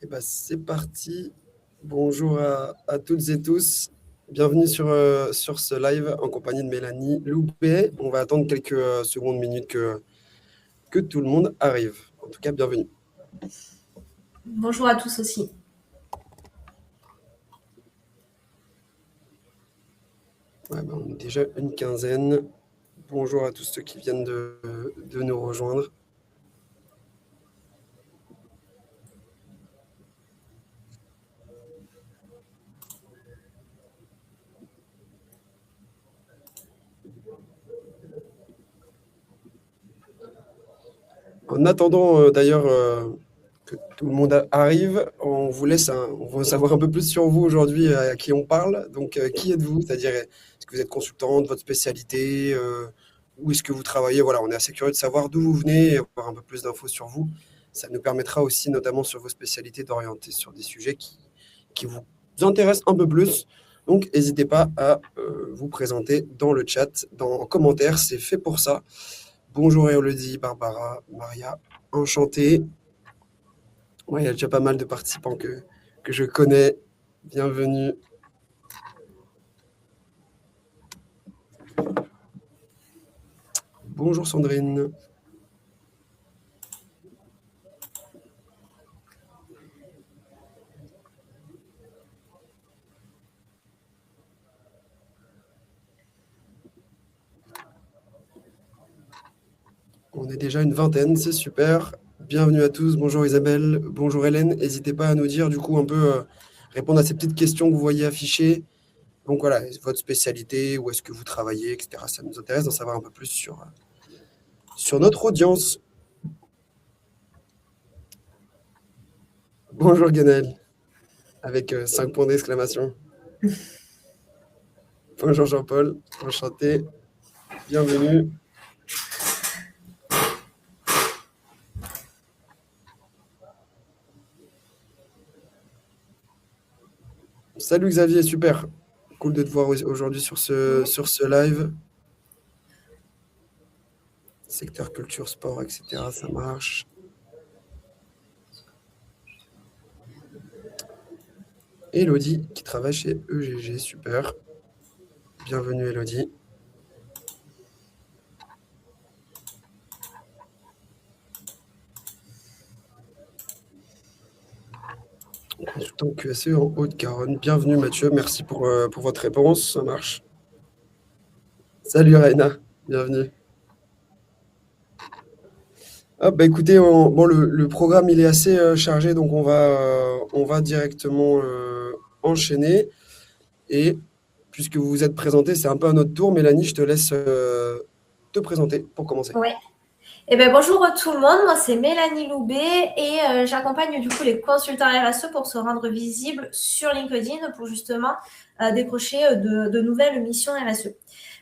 Et ben c'est parti. Bonjour à toutes et tous. Bienvenue sur ce live en compagnie de Mélanie Loubet. On va attendre quelques secondes, minutes que tout le monde arrive. En tout cas, bienvenue. Bonjour à tous aussi. Ouais, ben, on est déjà une quinzaine. Bonjour à tous ceux qui viennent de nous rejoindre. En attendant d'ailleurs que tout le monde arrive, on veut savoir un peu plus sur vous aujourd'hui, à qui on parle. Donc, qui êtes-vous? C'est-à-dire, est-ce que vous êtes consultante, votre spécialité, où est-ce que vous travaillez? Voilà, on est assez curieux de savoir d'où vous venez et avoir un peu plus d'infos sur vous. Ça nous permettra aussi, notamment sur vos spécialités, d'orienter sur des sujets qui vous intéressent un peu plus. Donc, n'hésitez pas à vous présenter dans le chat, en commentaire, c'est fait pour ça. Bonjour Elodie, Barbara, Maria, enchanté. Ouais, il y a déjà pas mal de participants que je connais. Bienvenue. Bonjour Sandrine. On est déjà une vingtaine, c'est super. Bienvenue à tous. Bonjour Isabelle, bonjour Hélène. N'hésitez pas à nous dire du coup un peu, répondre à ces petites questions que vous voyez affichées. Donc voilà, votre spécialité, où est-ce que vous travaillez, etc. Ça nous intéresse d'en savoir un peu plus sur notre audience. Bonjour Ganel, avec 5 points d'exclamation. Bonjour Jean-Paul, enchanté. Bienvenue. Salut Xavier, super. Cool de te voir aujourd'hui sur ce live. Secteur culture, sport, etc. Ça marche. Elodie qui travaille chez EGG, super. Bienvenue Elodie. Consultant QSE en Haute-Garonne. Bienvenue Mathieu, merci pour votre réponse, ça marche. Salut Raina, bienvenue. Ah, bah écoutez, bon, le programme il est assez chargé, donc on va directement enchaîner. Et puisque vous vous êtes présenté, c'est un peu à notre tour. Mélanie, je te laisse te présenter pour commencer. Ouais. Eh ben, bonjour tout le monde, moi c'est Mélanie Loubet et j'accompagne du coup les consultants RSE pour se rendre visibles sur LinkedIn pour justement décrocher de nouvelles missions RSE.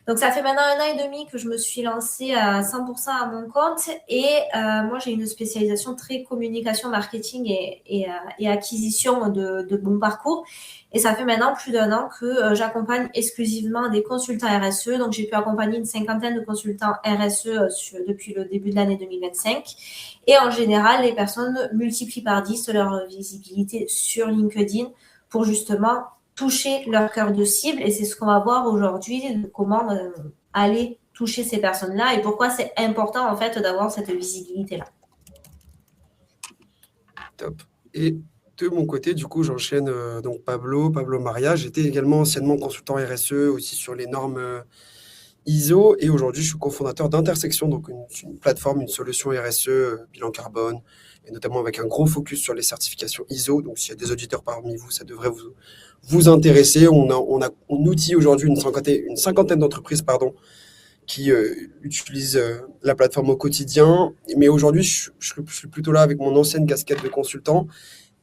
Donc ça fait maintenant 1 an et demi que je me suis lancée à 100% à mon compte et moi j'ai une spécialisation très communication, marketing et acquisition de bons parcours. Et ça fait maintenant plus d'1 an que j'accompagne exclusivement des consultants RSE. Donc, j'ai pu accompagner une cinquantaine de consultants RSE depuis le début de l'année 2025. Et en général, les personnes multiplient par 10 leur visibilité sur LinkedIn pour justement toucher leur cœur de cible. Et c'est ce qu'on va voir aujourd'hui, comment aller toucher ces personnes-là et pourquoi c'est important en fait d'avoir cette visibilité-là. Top. Et de mon côté, du coup, j'enchaîne donc Pablo Maria. J'étais également anciennement consultant RSE aussi sur les normes ISO et aujourd'hui, je suis cofondateur d'Intersection, donc une plateforme, une solution RSE, bilan carbone, et notamment avec un gros focus sur les certifications ISO. Donc, s'il y a des auditeurs parmi vous, ça devrait vous intéresser. On outille aujourd'hui une cinquantaine d'entreprises, pardon, qui utilisent la plateforme au quotidien. Mais aujourd'hui, je suis plutôt là avec mon ancienne casquette de consultant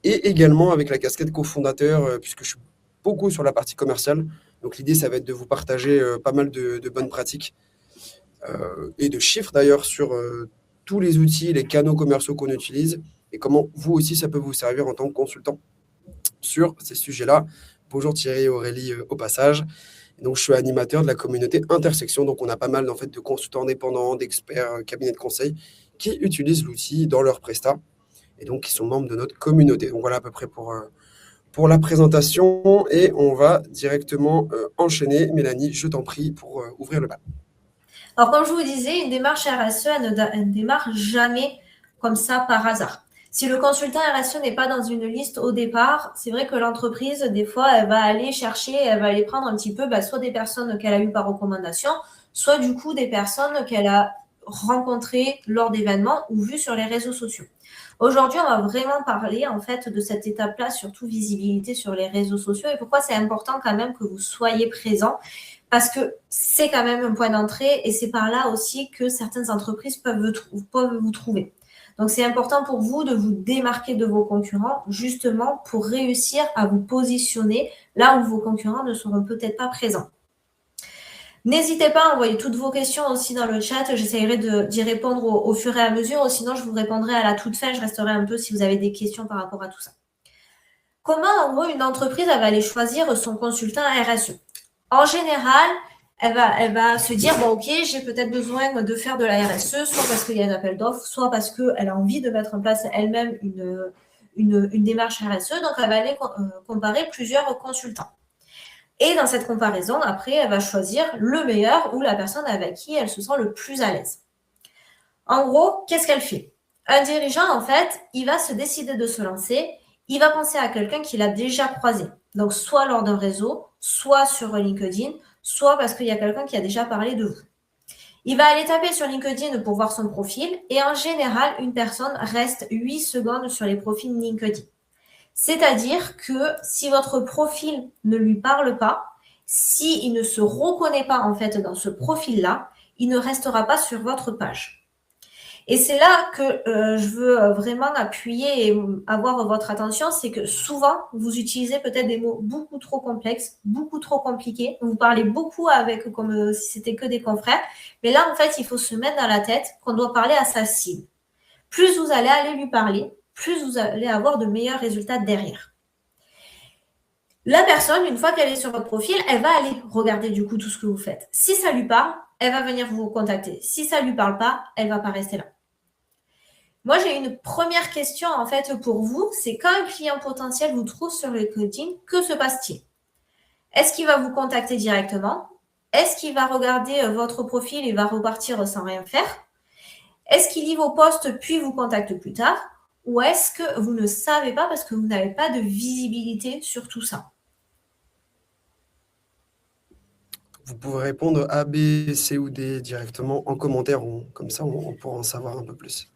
et également avec la casquette cofondateur, puisque je suis beaucoup sur la partie commerciale. Donc l'idée, ça va être de vous partager pas mal de bonnes pratiques et de chiffres d'ailleurs sur tous les outils, les canaux commerciaux qu'on utilise et comment vous aussi, ça peut vous servir en tant que consultant sur ces sujets-là. Bonjour Thierry et Aurélie au passage. Donc, je suis animateur de la communauté Intersection. Donc, on a pas mal en fait, de consultants indépendants, d'experts, cabinets de conseil qui utilisent l'outil dans leur prestat. et donc qui sont membres de notre communauté. Donc voilà à peu près pour la présentation et on va directement enchaîner. Mélanie, je t'en prie pour ouvrir le bal. Alors, comme je vous disais, une démarche RSE, elle ne démarre jamais comme ça par hasard. Si le consultant RSE n'est pas dans une liste au départ, c'est vrai que l'entreprise, des fois, elle va aller chercher, elle va aller prendre un petit peu, soit des personnes qu'elle a eues par recommandation, soit du coup des personnes qu'elle a rencontrées lors d'événements ou vues sur les réseaux sociaux. Aujourd'hui, on va vraiment parler en fait de cette étape-là, surtout visibilité sur les réseaux sociaux et pourquoi c'est important quand même que vous soyez présent parce que c'est quand même un point d'entrée et c'est par là aussi que certaines entreprises peuvent vous trouver. Donc, c'est important pour vous de vous démarquer de vos concurrents justement pour réussir à vous positionner là où vos concurrents ne seront peut-être pas présents. N'hésitez pas à envoyer toutes vos questions aussi dans le chat. J'essaierai d'y répondre au fur et à mesure. Ou sinon, je vous répondrai à la toute fin. Je resterai un peu si vous avez des questions par rapport à tout ça. Comment, en gros, une entreprise elle va aller choisir son consultant RSE? En général, elle va se dire, bon, ok, j'ai peut-être besoin de faire de la RSE, soit parce qu'il y a un appel d'offres, soit parce qu'elle a envie de mettre en place elle-même une démarche RSE. Donc, elle va aller comparer plusieurs consultants. Et dans cette comparaison, après, elle va choisir le meilleur ou la personne avec qui elle se sent le plus à l'aise. En gros, qu'est-ce qu'elle fait? Un dirigeant, en fait, il va se décider de se lancer. Il va penser à quelqu'un qu'il a déjà croisé. Donc, soit lors d'un réseau, soit sur LinkedIn, soit parce qu'il y a quelqu'un qui a déjà parlé de vous. Il va aller taper sur LinkedIn pour voir son profil. Et en général, une personne reste 8 secondes sur les profils LinkedIn. C'est-à-dire que si votre profil ne lui parle pas, s'il ne se reconnaît pas en fait dans ce profil-là, il ne restera pas sur votre page. Et c'est là que je veux vraiment appuyer et avoir votre attention, c'est que souvent, vous utilisez peut-être des mots beaucoup trop complexes, beaucoup trop compliqués. Vous parlez beaucoup avec comme si c'était que des confrères. Mais là, en fait, il faut se mettre dans la tête qu'on doit parler à sa cible. Plus vous allez aller lui parler, plus vous allez avoir de meilleurs résultats derrière. La personne, une fois qu'elle est sur votre profil, elle va aller regarder du coup tout ce que vous faites. Si ça lui parle, elle va venir vous contacter. Si ça lui parle pas, elle va pas rester là. Moi, j'ai une première question en fait pour vous, c'est quand un client potentiel vous trouve sur LinkedIn, que se passe-t-il? Est-ce qu'il va vous contacter directement? Est-ce qu'il va regarder votre profil et va repartir sans rien faire? Est-ce qu'il lit vos posts puis vous contacte plus tard? Ou est-ce que vous ne savez pas parce que vous n'avez pas de visibilité sur tout ça? Vous pouvez répondre A, B, C ou D directement en commentaire, comme ça on pourra en savoir un peu plus.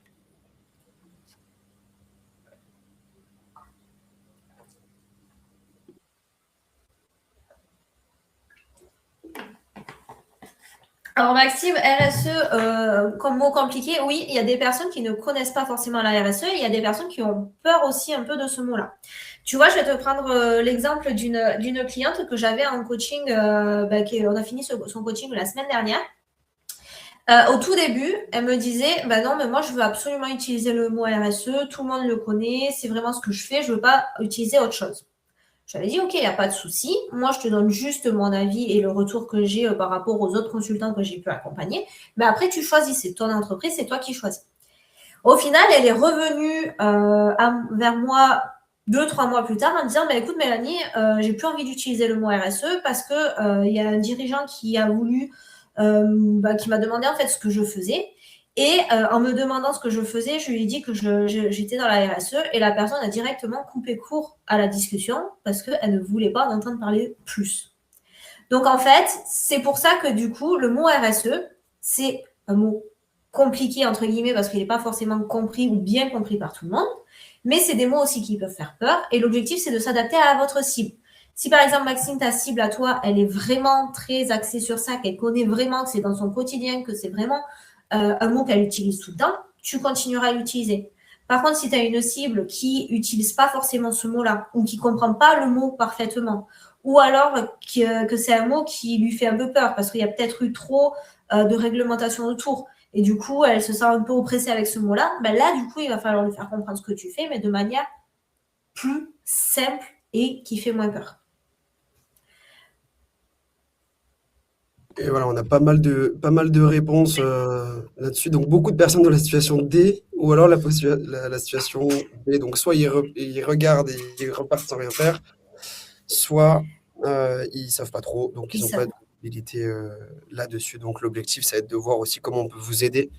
Alors Maxime, RSE, comme mot compliqué, oui, il y a des personnes qui ne connaissent pas forcément la RSE et il y a des personnes qui ont peur aussi un peu de ce mot-là. Tu vois, je vais te prendre l'exemple d'une cliente que j'avais en coaching, on a fini son coaching la semaine dernière. Au tout début, elle me disait, non, mais moi, je veux absolument utiliser le mot RSE, tout le monde le connaît, c'est vraiment ce que je fais, je ne veux pas utiliser autre chose. J'avais dit, OK, il n'y a pas de souci. Moi, je te donne juste mon avis et le retour que j'ai par rapport aux autres consultants que j'ai pu accompagner. Mais après, tu choisis. C'est ton entreprise, c'est toi qui choisis. Au final, elle est revenue vers moi 2-3 mois plus tard en me disant, écoute Mélanie, j'ai plus envie d'utiliser le mot RSE parce que il y a un dirigeant qui a voulu, qui m'a demandé en fait ce que je faisais. Et en me demandant ce que je faisais, je lui ai dit que j'étais dans la RSE et la personne a directement coupé court à la discussion parce qu'elle ne voulait pas en entendre parler plus. Donc en fait, c'est pour ça que du coup, le mot RSE, c'est un mot compliqué entre guillemets parce qu'il n'est pas forcément compris ou bien compris par tout le monde, mais c'est des mots aussi qui peuvent faire peur et l'objectif, c'est de s'adapter à votre cible. Si par exemple, Maxime, ta cible à toi, elle est vraiment très axée sur ça, qu'elle connaît vraiment, que c'est dans son quotidien, que c'est vraiment un mot qu'elle utilise tout le temps, tu continueras à l'utiliser. Par contre, si tu as une cible qui n'utilise pas forcément ce mot-là ou qui ne comprend pas le mot parfaitement, ou alors que c'est un mot qui lui fait un peu peur parce qu'il y a peut-être eu trop de réglementation autour et du coup, elle se sent un peu oppressée avec ce mot-là, là, du coup, il va falloir lui faire comprendre ce que tu fais, mais de manière plus simple et qui fait moins peur. Et voilà, on a pas mal de réponses là-dessus. Donc, beaucoup de personnes dans la situation D Ou alors la situation B, donc soit ils regardent et ils repartent sans rien faire, soit ils savent pas trop, donc ils Ils n'ont pas savent. de visibilité là-dessus. Donc l'objectif, ça va être de voir aussi comment on peut vous aider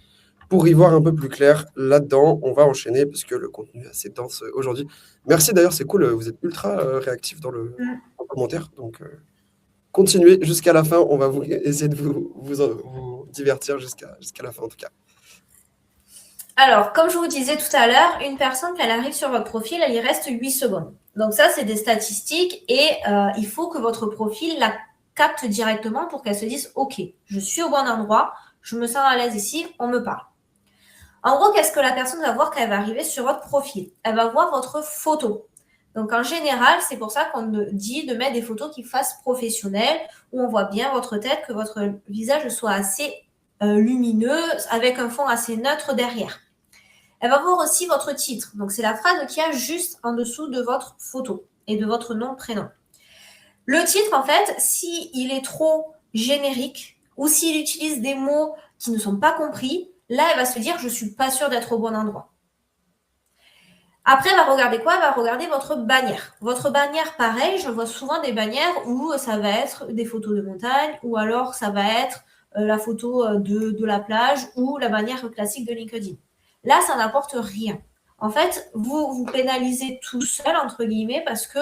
pour y voir un peu plus clair là-dedans. On va enchaîner parce que le contenu est assez dense aujourd'hui. Merci d'ailleurs, c'est cool, vous êtes ultra réactif dans Mm. en commentaire, donc continuez jusqu'à la fin. On va essayer de vous divertir jusqu'à la fin en tout cas. Alors, comme je vous disais tout à l'heure, une personne, quand elle arrive sur votre profil, elle y reste 8 secondes. Donc ça, c'est des statistiques et il faut que votre profil la capte directement pour qu'elle se dise « Ok, je suis au bon endroit, je me sens à l'aise ici, on me parle ». En gros, qu'est-ce que la personne va voir quand elle va arriver sur votre profil? Elle va voir votre photo. Donc en général, c'est pour ça qu'on dit de mettre des photos qui fassent professionnelles, où on voit bien votre tête, que votre visage soit assez lumineux, avec un fond assez neutre derrière. Elle va voir aussi votre titre. Donc, c'est la phrase qu'il y a juste en dessous de votre photo et de votre nom, prénom. Le titre, en fait, s'il est trop générique ou s'il utilise des mots qui ne sont pas compris, là, elle va se dire, je ne suis pas sûre d'être au bon endroit. Après, elle va regarder quoi? Elle va regarder votre bannière. Votre bannière, pareil, je vois souvent des bannières où ça va être des photos de montagne ou alors ça va être la photo de la plage ou la bannière classique de LinkedIn. Là, ça n'apporte rien. En fait, vous vous pénalisez tout seul, entre guillemets, parce que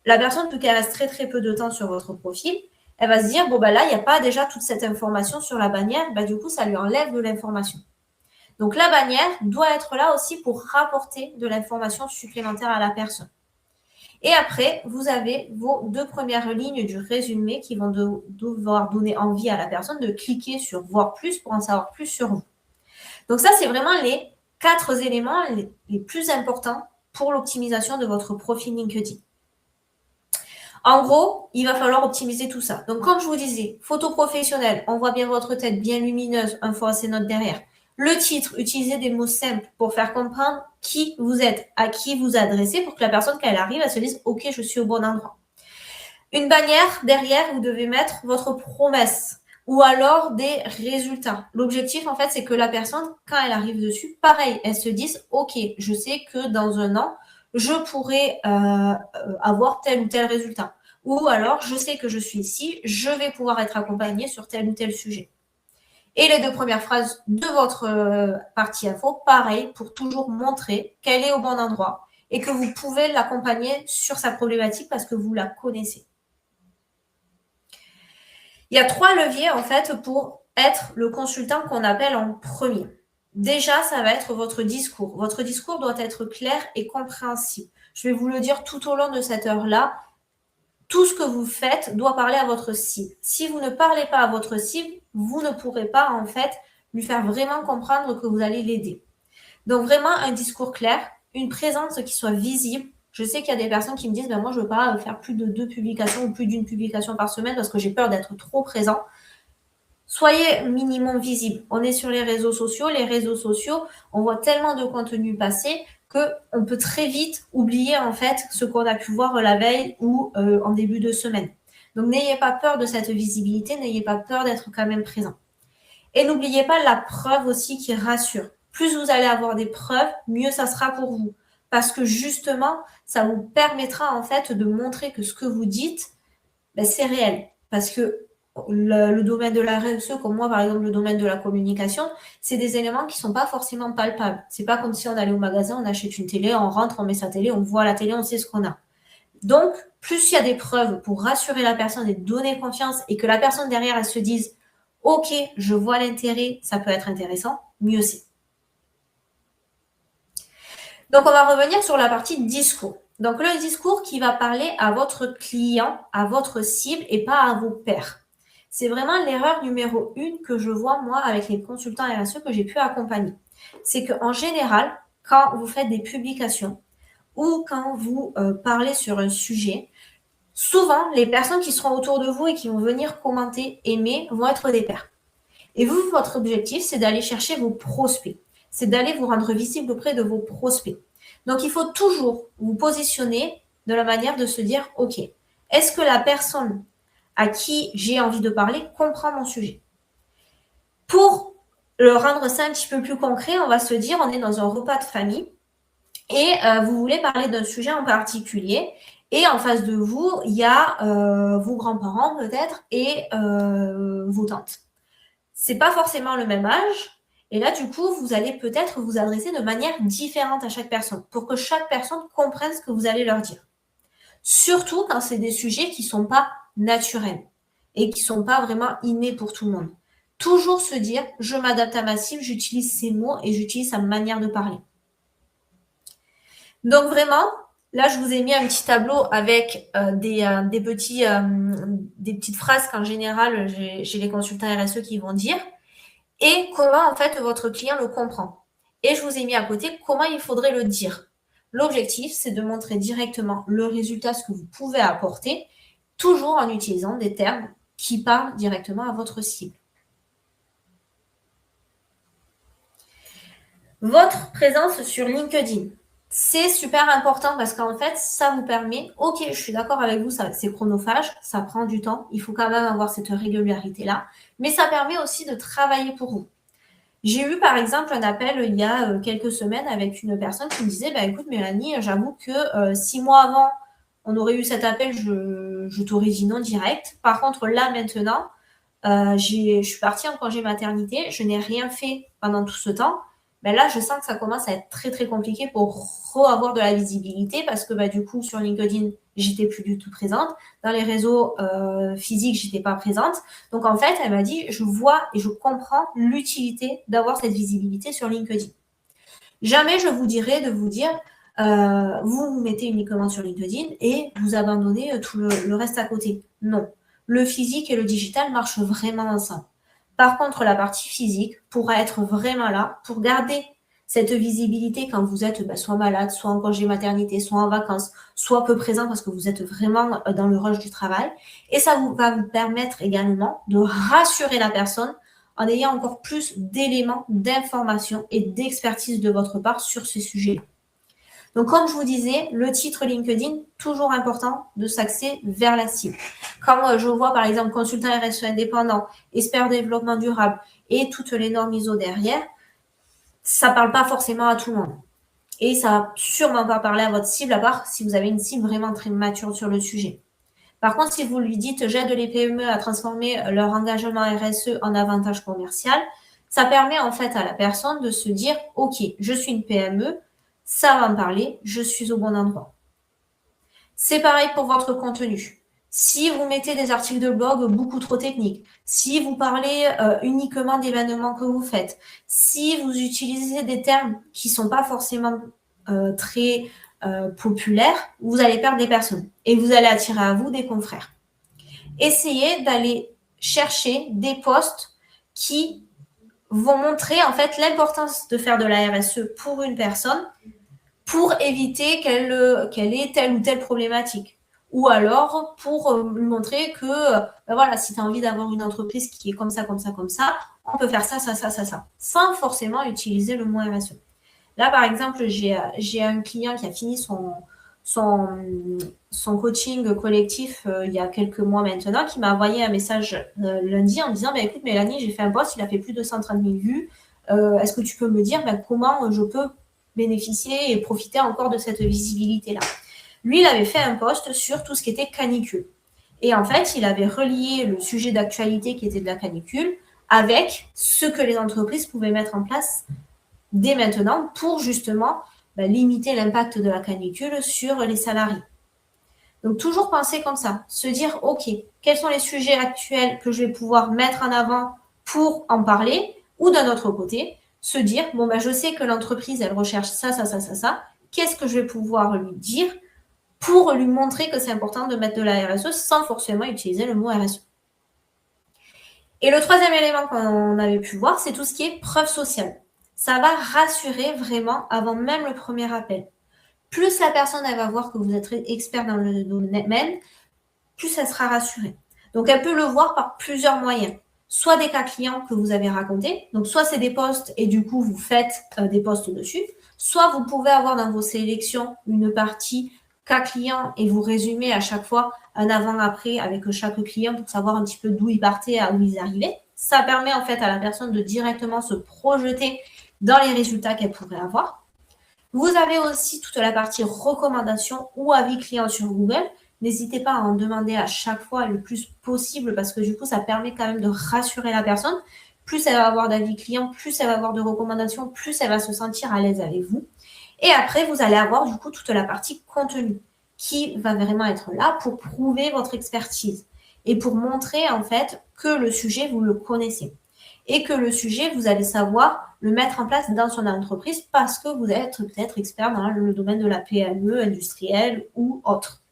la personne, peut qu'elle reste très très peu de temps sur votre profil, elle va se dire, bon, bah là, il n'y a pas déjà toute cette information sur la bannière, bah, du coup, ça lui enlève de l'information. Donc, la bannière doit être là aussi pour rapporter de l'information supplémentaire à la personne. Et après, vous avez vos 2 premières lignes du résumé qui vont devoir donner envie à la personne de cliquer sur voir plus pour en savoir plus sur vous. Donc ça, c'est vraiment les 4 éléments les plus importants pour l'optimisation de votre profil LinkedIn. En gros, il va falloir optimiser tout ça. Donc, comme je vous disais, photo professionnelle, on voit bien votre tête bien lumineuse, info assez note derrière. Le titre, utilisez des mots simples pour faire comprendre qui vous êtes, à qui vous adressez pour que la personne, quand elle arrive, elle se dise « Ok, je suis au bon endroit ». Une bannière, derrière, vous devez mettre votre promesse ou alors des résultats. L'objectif, en fait, c'est que la personne, quand elle arrive dessus, pareil, elle se dise « Ok, je sais que dans un an, je pourrais avoir tel ou tel résultat. Ou alors, je sais que je suis ici, je vais pouvoir être accompagnée sur tel ou tel sujet. » Et les 2 premières phrases de votre partie info, pareil, pour toujours montrer qu'elle est au bon endroit et que vous pouvez l'accompagner sur sa problématique parce que vous la connaissez. Il y a 3 leviers, en fait, pour être le consultant qu'on appelle en premier. Déjà, ça va être votre discours. Votre discours doit être clair et compréhensible. Je vais vous le dire tout au long de cette heure-là. Tout ce que vous faites doit parler à votre cible. Si vous ne parlez pas à votre cible, vous ne pourrez pas, en fait, lui faire vraiment comprendre que vous allez l'aider. Donc, vraiment, un discours clair, une présence qui soit visible. Je sais qu'il y a des personnes qui me disent, moi, je ne veux pas faire plus de 2 publications ou plus d'une publication par semaine parce que j'ai peur d'être trop présent. Soyez minimum visible. On est sur les réseaux sociaux. Les réseaux sociaux, on voit tellement de contenu passer qu'on peut très vite oublier en fait ce qu'on a pu voir la veille ou en début de semaine. Donc, n'ayez pas peur de cette visibilité, n'ayez pas peur d'être quand même présent. Et n'oubliez pas la preuve aussi qui rassure. Plus vous allez avoir des preuves, mieux ça sera pour vous. Parce que justement, ça vous permettra en fait de montrer que ce que vous dites, c'est réel. Parce que le domaine de la RSE, comme moi par exemple le domaine de la communication, c'est des éléments qui ne sont pas forcément palpables. C'est pas comme si on allait au magasin, on achète une télé, on rentre, on met sa télé, on voit la télé, on sait ce qu'on a. Donc, plus il y a des preuves pour rassurer la personne et donner confiance et que la personne derrière, elle se dise « Ok, je vois l'intérêt, ça peut être intéressant », mieux c'est. Donc, on va revenir sur la partie discours. Donc, le discours qui va parler à votre client, à votre cible et pas à vos pairs. C'est vraiment l'erreur numéro 1 que je vois, moi, avec les consultants RSE que j'ai pu accompagner. C'est qu'en général, quand vous faites des publications ou quand vous parlez sur un sujet, souvent, les personnes qui seront autour de vous et qui vont venir commenter, aimer, vont être des pairs. Et vous, votre objectif, c'est d'aller chercher vos prospects. C'est d'aller vous rendre visible auprès de vos prospects. Donc, il faut toujours vous positionner de la manière de se dire, OK, est-ce que la personne à qui j'ai envie de parler comprend mon sujet? Pour rendre ça un petit peu plus concret, on va se dire, on est dans un repas de famille et vous voulez parler d'un sujet en particulier. Et en face de vous, il y a vos grands-parents peut-être et vos tantes. C'est pas forcément le même âge. Et là, du coup, vous allez peut-être vous adresser de manière différente à chaque personne pour que chaque personne comprenne ce que vous allez leur dire. Surtout quand c'est des sujets qui ne sont pas naturels et qui ne sont pas vraiment innés pour tout le monde. Toujours se dire, je m'adapte à ma cible, j'utilise ces mots et j'utilise sa manière de parler. Donc vraiment, là, je vous ai mis un petit tableau avec des petites phrases qu'en général, j'ai les consultants RSE qui vont dire et comment en fait votre client le comprend. Et je vous ai mis à côté comment il faudrait le dire. L'objectif, c'est de montrer directement le résultat, ce que vous pouvez apporter, toujours en utilisant des termes qui parlent directement à votre cible. Votre présence sur LinkedIn. C'est super important parce qu'en fait, ça vous permet, ok, je suis d'accord avec vous, c'est chronophage, ça prend du temps, il faut quand même avoir cette régularité-là, mais ça permet aussi de travailler pour vous. J'ai eu par exemple un appel il y a quelques semaines avec une personne qui me disait, écoute Mélanie, j'avoue que 6 mois avant, on aurait eu cet appel, je t'aurais dit non direct. Par contre, là maintenant, je suis partie en congé maternité, je n'ai rien fait pendant tout ce temps. Là, je sens que ça commence à être très, très compliqué pour avoir de la visibilité parce que du coup, sur LinkedIn, j'étais plus du tout présente. Dans les réseaux physiques, j'étais pas présente. Donc, en fait, elle m'a dit, je vois et je comprends l'utilité d'avoir cette visibilité sur LinkedIn. Jamais je vous dirais de vous dire, vous mettez uniquement sur LinkedIn et vous abandonnez tout le reste à côté. Non. Le physique et le digital marchent vraiment ensemble. Par contre, la partie physique pourra être vraiment là pour garder cette visibilité quand vous êtes soit malade, soit en congé maternité, soit en vacances, soit peu présent parce que vous êtes vraiment dans le rush du travail. Et ça va vous permettre également de rassurer la personne en ayant encore plus d'éléments, d'informations et d'expertise de votre part sur ces sujets. Donc, comme je vous disais, le titre LinkedIn, toujours important de s'axer vers la cible. Quand je vois, par exemple, consultant RSE indépendant, expert développement durable et toutes les normes ISO derrière, ça ne parle pas forcément à tout le monde. Et ça ne va sûrement pas parler à votre cible, à part si vous avez une cible vraiment très mature sur le sujet. Par contre, si vous lui dites « j'aide les PME à transformer leur engagement RSE en avantage commercial », ça permet en fait à la personne de se dire « ok, je suis une PME, ça va me parler, je suis au bon endroit ». C'est pareil pour votre contenu. Si vous mettez des articles de blog beaucoup trop techniques, si vous parlez uniquement d'événements que vous faites, si vous utilisez des termes qui ne sont pas forcément très populaires, vous allez perdre des personnes et vous allez attirer à vous des confrères. Essayez d'aller chercher des posts qui vont montrer en fait l'importance de faire de la RSE pour une personne pour éviter qu'elle ait telle ou telle problématique. Ou alors pour lui montrer que voilà, si tu as envie d'avoir une entreprise qui est comme ça, comme ça, comme ça, on peut faire ça, ça, ça, ça, ça, sans forcément utiliser le mot RSE. Là, par exemple, j'ai un client qui a fini son coaching collectif il y a quelques mois maintenant, qui m'a envoyé un message lundi en me disant écoute Mélanie, j'ai fait un post, il a fait plus de 130 000 vues. Est-ce que tu peux me dire comment je peux bénéficier et profiter encore de cette visibilité-là? Lui, il avait fait un post sur tout ce qui était canicule. Et en fait, il avait relié le sujet d'actualité qui était de la canicule avec ce que les entreprises pouvaient mettre en place dès maintenant pour justement limiter l'impact de la canicule sur les salariés. Donc, toujours penser comme ça, se dire, OK, quels sont les sujets actuels que je vais pouvoir mettre en avant pour en parler, ou d'un autre côté, se dire, je sais que l'entreprise, elle recherche ça, ça, ça, ça, ça, qu'est-ce que je vais pouvoir lui dire pour lui montrer que c'est important de mettre de la RSE sans forcément utiliser le mot RSE. Et le troisième élément qu'on avait pu voir, c'est tout ce qui est preuve sociale. Ça va rassurer vraiment avant même le premier appel. Plus la personne elle va voir que vous êtes expert dans le domaine, plus elle sera rassurée. Donc, elle peut le voir par plusieurs moyens. Soit des cas clients que vous avez racontés, donc soit c'est des posts et du coup, vous faites des posts dessus, soit vous pouvez avoir dans vos sélections une partie cas client et vous résumez à chaque fois un avant-après avec chaque client pour savoir un petit peu d'où ils partaient à où ils arrivaient. Ça permet en fait à la personne de directement se projeter dans les résultats qu'elle pourrait avoir. Vous avez aussi toute la partie recommandations ou avis clients sur Google. N'hésitez pas à en demander à chaque fois le plus possible parce que du coup, ça permet quand même de rassurer la personne. Plus elle va avoir d'avis clients, plus elle va avoir de recommandations, plus elle va se sentir à l'aise avec vous. Et après, vous allez avoir du coup toute la partie contenu qui va vraiment être là pour prouver votre expertise et pour montrer en fait que le sujet, vous le connaissez et que le sujet, vous allez savoir le mettre en place dans son entreprise parce que vous êtes peut-être expert dans le domaine de la PME, industrielle ou autre.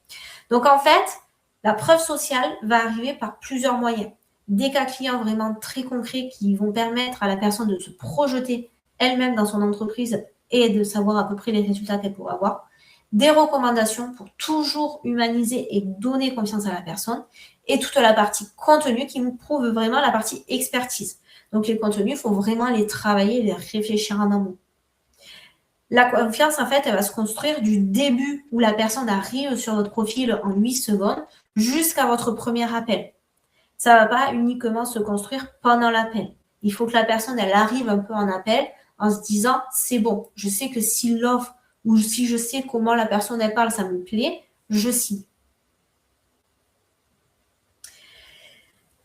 Donc en fait, la preuve sociale va arriver par plusieurs moyens. Des cas clients vraiment très concrets qui vont permettre à la personne de se projeter elle-même dans son entreprise et de savoir à peu près les résultats qu'elle pourra avoir. Des recommandations pour toujours humaniser et donner confiance à la personne. Et toute la partie contenu qui nous prouve vraiment la partie expertise. Donc les contenus, il faut vraiment les travailler, les réfléchir en amont. La confiance, en fait, elle va se construire du début où la personne arrive sur votre profil en 8 secondes jusqu'à votre premier appel. Ça ne va pas uniquement se construire pendant l'appel. Il faut que la personne, elle arrive un peu en appel en se disant, c'est bon, je sais que si l'offre ou si je sais comment la personne, elle parle, ça me plaît, je signe.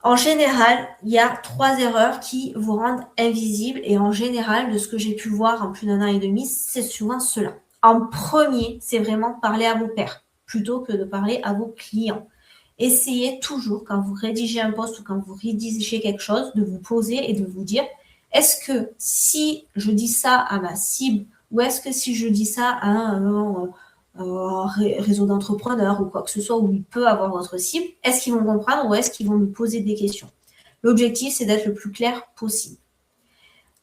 En général, il y a 3 erreurs qui vous rendent invisible et en général, de ce que j'ai pu voir en plus d'1 an et demi, c'est souvent cela. En premier, c'est vraiment parler à vos pairs plutôt que de parler à vos clients. Essayez toujours, quand vous rédigez un post ou quand vous rédigez quelque chose, de vous poser et de vous dire, est-ce que si je dis ça à ma cible ou est-ce que si je dis ça à un réseau d'entrepreneurs ou quoi que ce soit où il peut avoir votre cible, est-ce qu'ils vont comprendre ou est-ce qu'ils vont me poser des questions? L'objectif, c'est d'être le plus clair possible.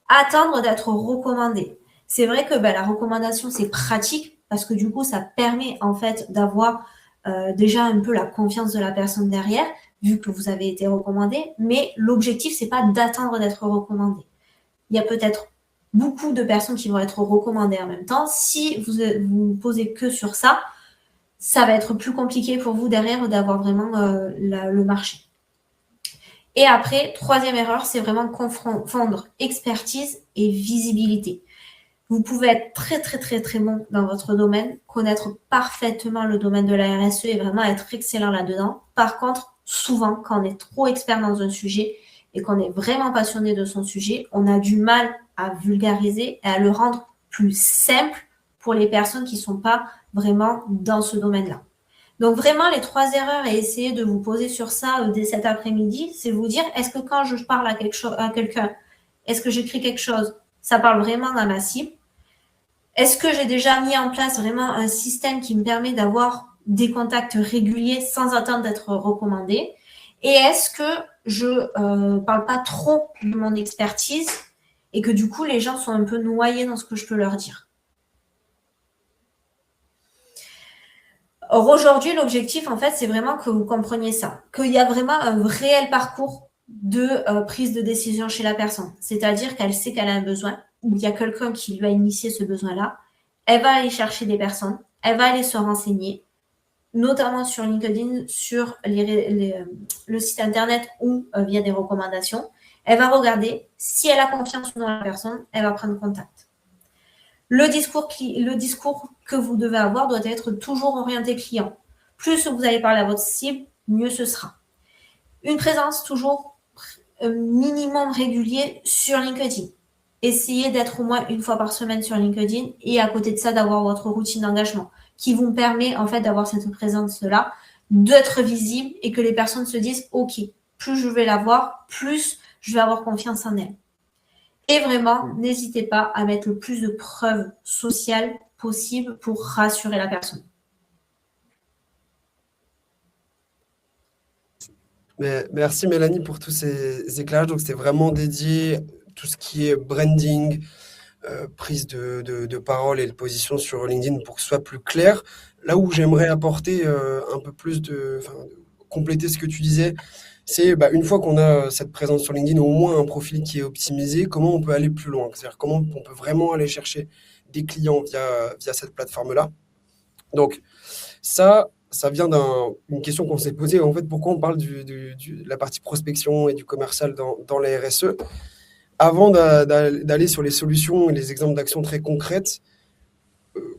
Attendre d'être recommandé. C'est vrai que la recommandation, c'est pratique parce que du coup, ça permet en fait d'avoir déjà un peu la confiance de la personne derrière, vu que vous avez été recommandé, mais l'objectif, c'est pas d'attendre d'être recommandé. Il y a peut-être beaucoup de personnes qui vont être recommandées en même temps. Si vous vous posez que sur ça, ça va être plus compliqué pour vous derrière d'avoir vraiment le marché. Et après, 3e erreur, c'est vraiment confondre expertise et visibilité. Vous pouvez être très, très, très, très bon dans votre domaine, connaître parfaitement le domaine de la RSE et vraiment être excellent là-dedans. Par contre, souvent, quand on est trop expert dans un sujet et qu'on est vraiment passionné de son sujet, on a du mal à vulgariser et à le rendre plus simple pour les personnes qui ne sont pas vraiment dans ce domaine-là. Donc vraiment, les 3 erreurs et essayer de vous poser sur ça dès cet après-midi, c'est vous dire, est-ce que quand je parle à quelqu'un, est-ce que j'écris quelque chose, ça parle vraiment dans ma cible? Est-ce que j'ai déjà mis en place vraiment un système qui me permet d'avoir des contacts réguliers sans attendre d'être recommandé? Et est-ce que je parle pas trop de mon expertise et que du coup, les gens sont un peu noyés dans ce que je peux leur dire? Or, aujourd'hui, l'objectif, en fait, c'est vraiment que vous compreniez ça, qu'il y a vraiment un réel parcours de prise de décision chez la personne. C'est-à-dire qu'elle sait qu'elle a un besoin, ou il y a quelqu'un qui lui a initié ce besoin-là. Elle va aller chercher des personnes, elle va aller se renseigner, notamment sur LinkedIn, sur le site internet ou via des recommandations. Elle va regarder si elle a confiance dans la personne, elle va prendre contact. Le discours que vous devez avoir doit être toujours orienté client. Plus vous allez parler à votre cible, mieux ce sera. Une présence toujours minimum régulier sur LinkedIn. Essayez d'être au moins une fois par semaine sur LinkedIn et à côté de ça, d'avoir votre routine d'engagement qui vous permet en fait d'avoir cette présence-là, d'être visible et que les personnes se disent « Ok, plus je vais la voir, plus je vais avoir confiance en elle ». Et vraiment, n'hésitez pas à mettre le plus de preuves sociales possible pour rassurer la personne. Merci Mélanie pour tous ces éclairages. Donc, c'était vraiment dédié tout ce qui est branding, prise de parole et de position sur LinkedIn pour que ce soit plus clair. Là où j'aimerais apporter un peu plus compléter ce que tu disais, c'est une fois qu'on a cette présence sur LinkedIn, au moins un profil qui est optimisé, comment on peut aller plus loin? C'est-à-dire comment on peut vraiment aller chercher des clients via cette plateforme-là. Donc ça, ça vient d'une question qu'on s'est posée. En fait, pourquoi on parle de la partie prospection et du commercial dans la RSE? Avant d'aller sur les solutions et les exemples d'actions très concrètes,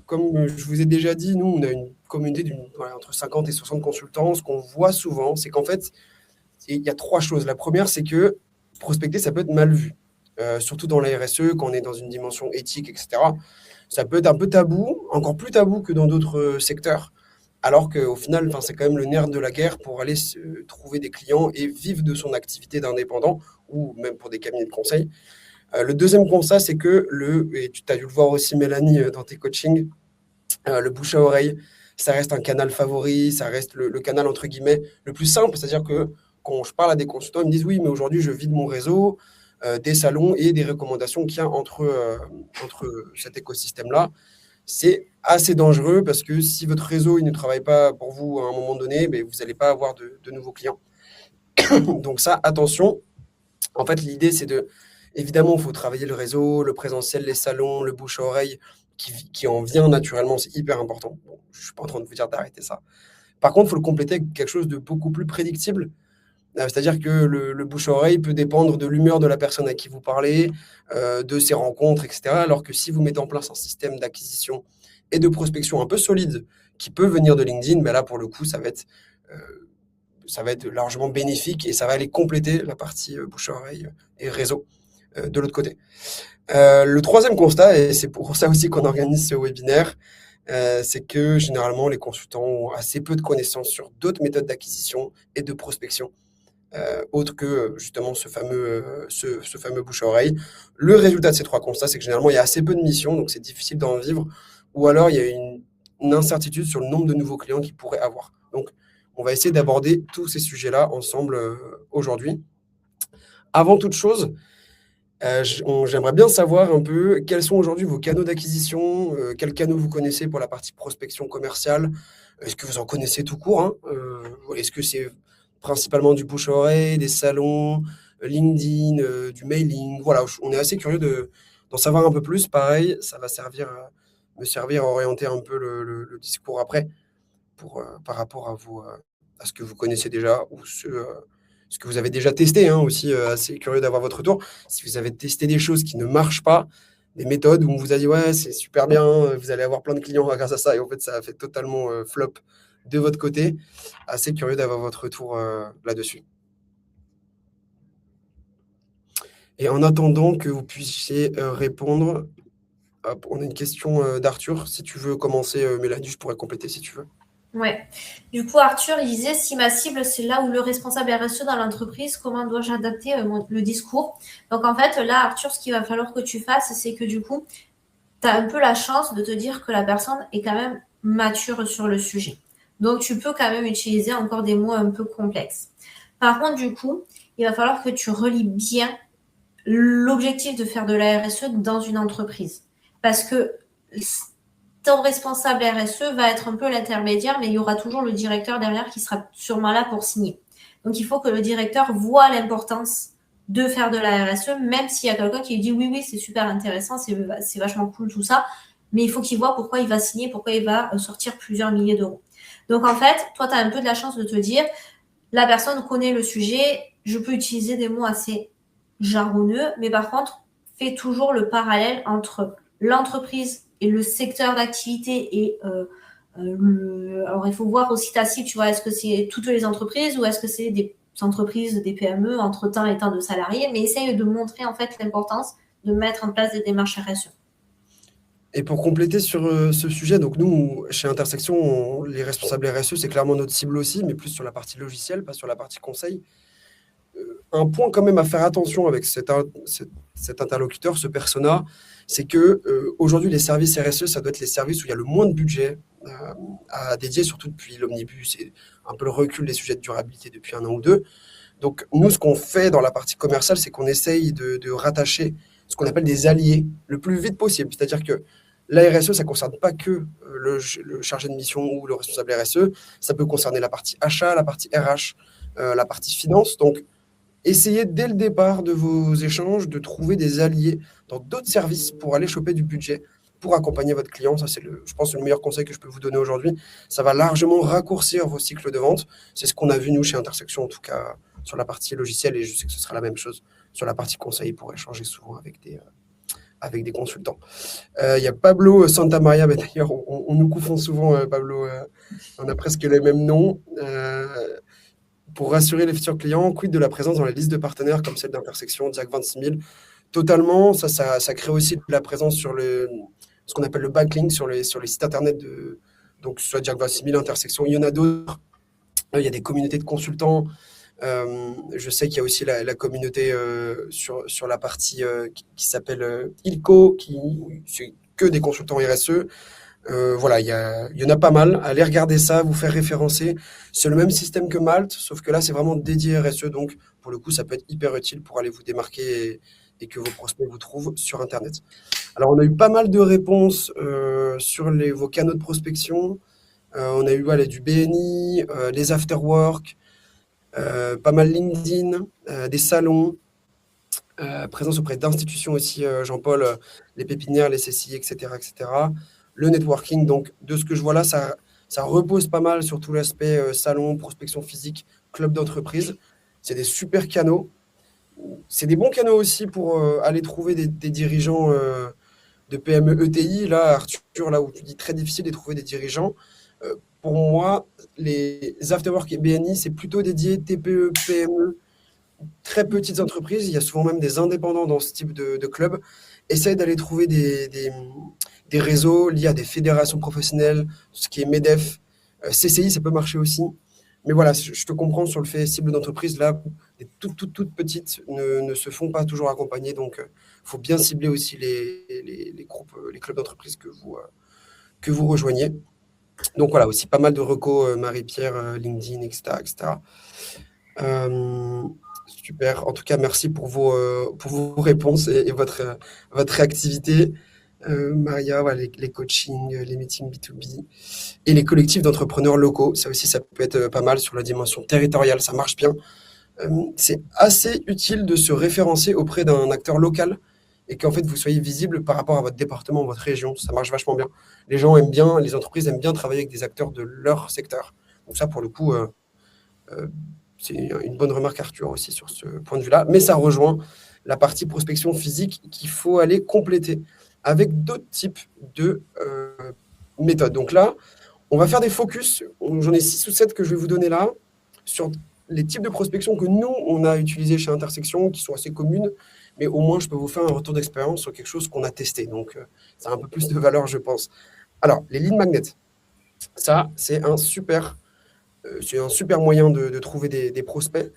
comme je vous ai déjà dit, nous, on a une communauté entre 50 et 60 consultants. Ce qu'on voit souvent, c'est qu'en fait, il y a trois choses. La première, c'est que prospecter, ça peut être mal vu. Surtout dans la RSE, quand on est dans une dimension éthique, etc. Ça peut être un peu tabou, encore plus tabou que dans d'autres secteurs, alors qu'au final, c'est quand même le nerf de la guerre pour aller trouver des clients et vivre de son activité d'indépendant, ou même pour des cabinets de conseil. Le deuxième constat, c'est que, et tu as dû le voir aussi, Mélanie, dans tes coachings, le bouche à oreille, ça reste un canal favori, ça reste le canal, entre guillemets, le plus simple. C'est-à-dire que quand je parle à des consultants, ils me disent, oui, mais aujourd'hui, je vide mon réseau, des salons et des recommandations qu'il y a entre cet écosystème-là. C'est assez dangereux parce que si votre réseau il ne travaille pas pour vous à un moment donné, vous n'allez pas avoir de nouveaux clients. Donc ça, attention. En fait, l'idée, c'est évidemment, il faut travailler le réseau, le présentiel, les salons, le bouche à oreille qui en vient naturellement, c'est hyper important. Bon, je ne suis pas en train de vous dire d'arrêter ça. Par contre, il faut le compléter avec quelque chose de beaucoup plus prédictible. C'est-à-dire que le bouche à oreille peut dépendre de l'humeur de la personne à qui vous parlez, de ses rencontres, etc. Alors que si vous mettez en place un système d'acquisition et de prospection un peu solide qui peut venir de LinkedIn, là, pour le coup, ça va être largement bénéfique et ça va aller compléter la partie bouche à oreille et réseau de l'autre côté. Le troisième constat, et c'est pour ça aussi qu'on organise ce webinaire, c'est que généralement, les consultants ont assez peu de connaissances sur d'autres méthodes d'acquisition et de prospection. Autre que justement ce fameux bouche à oreille. Le résultat de ces trois constats, c'est que généralement, il y a assez peu de missions, donc c'est difficile d'en vivre, ou alors il y a une incertitude sur le nombre de nouveaux clients qu'ils pourraient avoir. Donc, on va essayer d'aborder tous ces sujets-là ensemble aujourd'hui. Avant toute chose, j'aimerais bien savoir un peu quels sont aujourd'hui vos canaux d'acquisition, quels canaux vous connaissez pour la partie prospection commerciale. Est-ce que vous en connaissez tout court, hein? Est-ce que c'est principalement du bouche à oreille, des salons, LinkedIn, du mailing? Voilà, on est assez curieux d'en savoir un peu plus. Pareil, ça va me servir à orienter un peu le discours après par rapport à ce que vous connaissez déjà ou ce que vous avez déjà testé, hein, aussi assez curieux d'avoir votre retour. Si vous avez testé des choses qui ne marchent pas, des méthodes où on vous a dit ouais, c'est super bien, vous allez avoir plein de clients grâce à ça, et en fait ça a fait totalement flop de votre côté. Assez curieux d'avoir votre retour là-dessus. Et en attendant que vous puissiez répondre, on a une question d'Arthur. Si tu veux commencer, Mélanie, je pourrais compléter si tu veux. Ouais. Du coup, Arthur, il disait, si ma cible, c'est là où le responsable RSE dans l'entreprise, comment dois-je adapter le discours? Donc, en fait, là, Arthur, ce qu'il va falloir que tu fasses, c'est que du coup, tu as un peu la chance de te dire que la personne est quand même mature sur le sujet. Donc, tu peux quand même utiliser encore des mots un peu complexes. Par contre, du coup, il va falloir que tu relis bien l'objectif de faire de la RSE dans une entreprise. Parce que ton responsable RSE va être un peu l'intermédiaire, mais il y aura toujours le directeur derrière qui sera sûrement là pour signer. Donc, il faut que le directeur voit l'importance de faire de la RSE, même s'il y a quelqu'un qui lui dit oui, c'est super intéressant, c'est vachement cool tout ça, mais il faut qu'il voit pourquoi il va signer, pourquoi il va sortir plusieurs milliers d'euros. Donc, en fait, toi, tu as un peu de la chance de te dire, la personne connaît le sujet, je peux utiliser des mots assez jargonneux, mais par contre, fais toujours le parallèle entre l'entreprise et le secteur d'activité et alors il faut voir aussi ta cible, tu vois, est-ce que c'est toutes les entreprises ou est-ce que c'est des entreprises, des PME entre tant et tant de salariés, mais essaye de montrer en fait l'importance de mettre en place des démarches RSE. Et pour compléter sur ce sujet, donc nous, chez Intersection, les responsables RSE, c'est clairement notre cible aussi, mais plus sur la partie logicielle, pas sur la partie conseil. Un point quand même à faire attention avec cet interlocuteur, ce persona, c'est que aujourd'hui, les services RSE, ça doit être les services où il y a le moins de budget à dédier, surtout depuis l'omnibus et un peu le recul des sujets de durabilité depuis 1 an ou 2. Donc nous, ce qu'on fait dans la partie commerciale, c'est qu'on essaye de rattacher ce qu'on appelle des alliés le plus vite possible. C'est-à-dire que la RSE, ça ne concerne pas que le chargé de mission ou le responsable RSE, ça peut concerner la partie achat, la partie RH, la partie finance. Donc, essayez dès le départ de vos échanges de trouver des alliés dans d'autres services pour aller choper du budget, pour accompagner votre client. Ça, c'est je pense, le meilleur conseil que je peux vous donner aujourd'hui. Ça va largement raccourcir vos cycles de vente. C'est ce qu'on a vu, nous, chez Intersection, en tout cas, sur la partie logicielle, et je sais que ce sera la même chose sur la partie conseil pour échanger souvent avec des consultants. Il y a Pablo Santamaria, mais d'ailleurs, on nous confond souvent, Pablo. On a presque les mêmes noms. Pour rassurer les futurs clients, quid de la présence dans les listes de partenaires comme celle d'Intersection, Diac 26 000? Totalement, ça crée aussi de la présence sur ce qu'on appelle le backlink sur les sites internet donc soit Diac 26 000, Intersection. Il y en a d'autres. Il y a des communautés de consultants. Je sais qu'il y a aussi la communauté sur la partie qui s'appelle ILCO, c'est que des consultants RSE. Voilà, il y en a pas mal. Allez regarder ça, vous faire référencer. C'est le même système que Malte, sauf que là, c'est vraiment dédié RSE. Donc, pour le coup, ça peut être hyper utile pour aller vous démarquer et que vos prospects vous trouvent sur Internet. Alors, on a eu pas mal de réponses sur vos canaux de prospection. On a eu du BNI, des afterwork, pas mal LinkedIn, des salons, présence auprès d'institutions aussi, Jean-Paul, les pépinières, les CCI, etc., etc. Le networking, donc de ce que je vois là, ça repose pas mal sur tout l'aspect salon, prospection physique, club d'entreprise. C'est des super canaux. C'est des bons canaux aussi pour aller trouver des dirigeants de PME ETI. Là, Arthur, là où tu dis très difficile de trouver des dirigeants. Pour moi, les afterwork et BNI, c'est plutôt dédié TPE, PME, très petites entreprises. Il y a souvent même des indépendants dans ce type de club. Essaye d'aller trouver des réseaux liés à des fédérations professionnelles, ce qui est MEDEF, CCI, ça peut marcher aussi. Mais voilà, je te comprends sur le fait cible d'entreprise. Là, les toutes petites ne se font pas toujours accompagner. Donc, il faut bien cibler aussi les groupes, les clubs d'entreprise que vous rejoignez. Donc voilà, aussi pas mal de recos, Marie-Pierre, LinkedIn, etc. etc. Super. En tout cas, merci pour vos réponses et votre réactivité. Maria, voilà, les coachings, les meetings B2B et les collectifs d'entrepreneurs locaux. Ça aussi, ça peut être pas mal sur la dimension territoriale. Ça marche bien. C'est assez utile de se référencer auprès d'un acteur local et qu'en fait, vous soyez visible par rapport à votre département, votre région. Ça marche vachement bien. Les gens aiment bien, les entreprises aiment bien travailler avec des acteurs de leur secteur. Donc ça, pour le coup, c'est une bonne remarque, Arthur, aussi sur ce point de vue-là. Mais ça rejoint la partie prospection physique qu'il faut aller compléter avec d'autres types de méthodes. Donc là, on va faire des focus. J'en ai 6 ou 7 que je vais vous donner là sur les types de prospection que nous, on a utilisés chez Intersection, qui sont assez communes, mais au moins, je peux vous faire un retour d'expérience sur quelque chose qu'on a testé. Donc, ça a un peu plus de valeur, je pense. Alors, les lead magnets, ça, c'est un super moyen de trouver des prospects.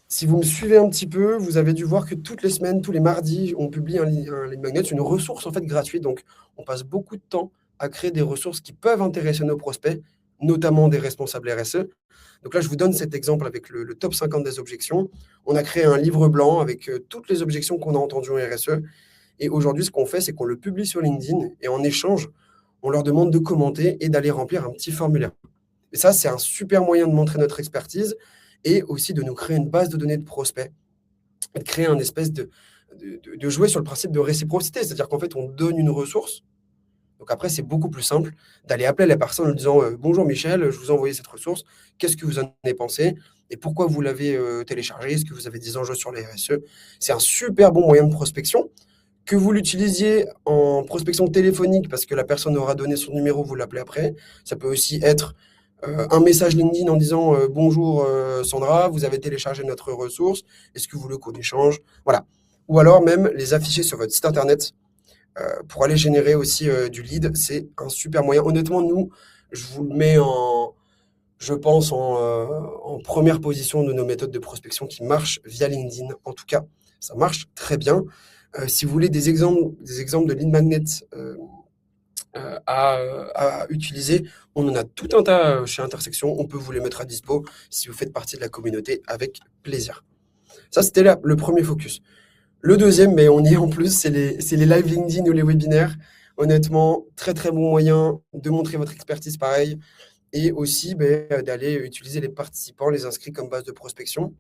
Si vous me suivez un petit peu, vous avez dû voir que toutes les semaines, tous les mardis, on publie un lead magnet, une ressource en fait gratuite. Donc, on passe beaucoup de temps à créer des ressources qui peuvent intéresser nos prospects, notamment des responsables RSE. Donc là, je vous donne cet exemple avec le top 50 des objections. On a créé un livre blanc avec toutes les objections qu'on a entendues en RSE. Et aujourd'hui, ce qu'on fait, c'est qu'on le publie sur LinkedIn et en échange, on leur demande de commenter et d'aller remplir un petit formulaire. Et ça, c'est un super moyen de montrer notre expertise et aussi de nous créer une base de données de prospects, et de créer un espèce de jouer sur le principe de réciprocité. C'est-à-dire qu'en fait, on donne une ressource. Donc après, c'est beaucoup plus simple d'aller appeler la personne en lui disant bonjour Michel, je vous ai envoyé cette ressource, qu'est-ce que vous en avez pensé et pourquoi vous l'avez téléchargé, est-ce que vous avez des enjeux sur les RSE? C'est un super bon moyen de prospection. Que vous l'utilisiez en prospection téléphonique parce que la personne aura donné son numéro, vous l'appelez après. Ça peut aussi être un message LinkedIn en disant bonjour Sandra, vous avez téléchargé notre ressource, est-ce que vous voulez qu'on échange? Voilà. Ou alors même les afficher sur votre site internet pour aller générer aussi du lead. C'est un super moyen. Honnêtement, nous, je vous le mets je pense, en première position de nos méthodes de prospection qui marchent via LinkedIn. En tout cas, ça marche très bien. Si vous voulez des exemples de lead magnets à utiliser, on en a tout un tas chez Intersection. On peut vous les mettre à dispo si vous faites partie de la communauté avec plaisir. Ça, c'était le premier focus. Le deuxième, mais on y est en plus, c'est les live LinkedIn ou les webinaires. Honnêtement, très très bon moyen de montrer votre expertise pareil et aussi d'aller utiliser les participants, les inscrits comme base de prospection.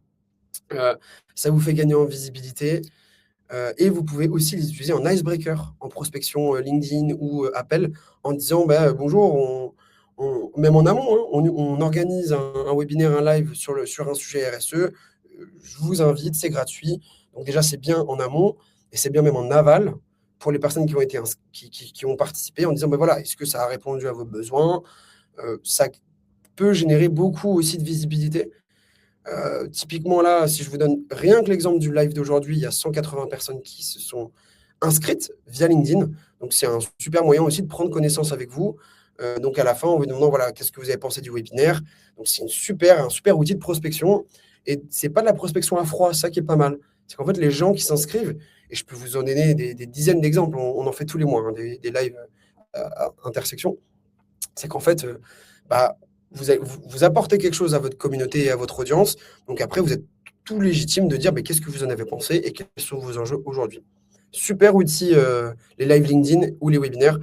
Ça vous fait gagner en visibilité. Et vous pouvez aussi les utiliser en icebreaker, en prospection LinkedIn ou appel, en disant bah, bonjour, même en amont, hein, on organise un webinaire, un live sur un sujet RSE. Je vous invite, c'est gratuit. Donc déjà, c'est bien en amont et c'est bien même en aval pour les personnes qui ont participé en disant bah, voilà, est-ce que ça a répondu à vos besoins? Ça peut générer beaucoup aussi de visibilité. Typiquement là, si je vous donne rien que l'exemple du live d'aujourd'hui, il y a 180 personnes qui se sont inscrites via LinkedIn. Donc c'est un super moyen aussi de prendre connaissance avec vous. Donc à la fin, en vous demandant voilà, qu'est-ce que vous avez pensé du webinaire. Donc c'est un super outil de prospection. Et c'est pas de la prospection à froid, ça qui est pas mal. C'est qu'en fait, les gens qui s'inscrivent, et je peux vous en donner des dizaines d'exemples, on en fait tous les mois, hein, des lives à intersection, c'est qu'en fait, bah, vous apportez quelque chose à votre communauté et à votre audience. Donc après, vous êtes tout légitime de dire mais qu'est-ce que vous en avez pensé et quels sont vos enjeux aujourd'hui. Super outil, les live LinkedIn ou les webinaires.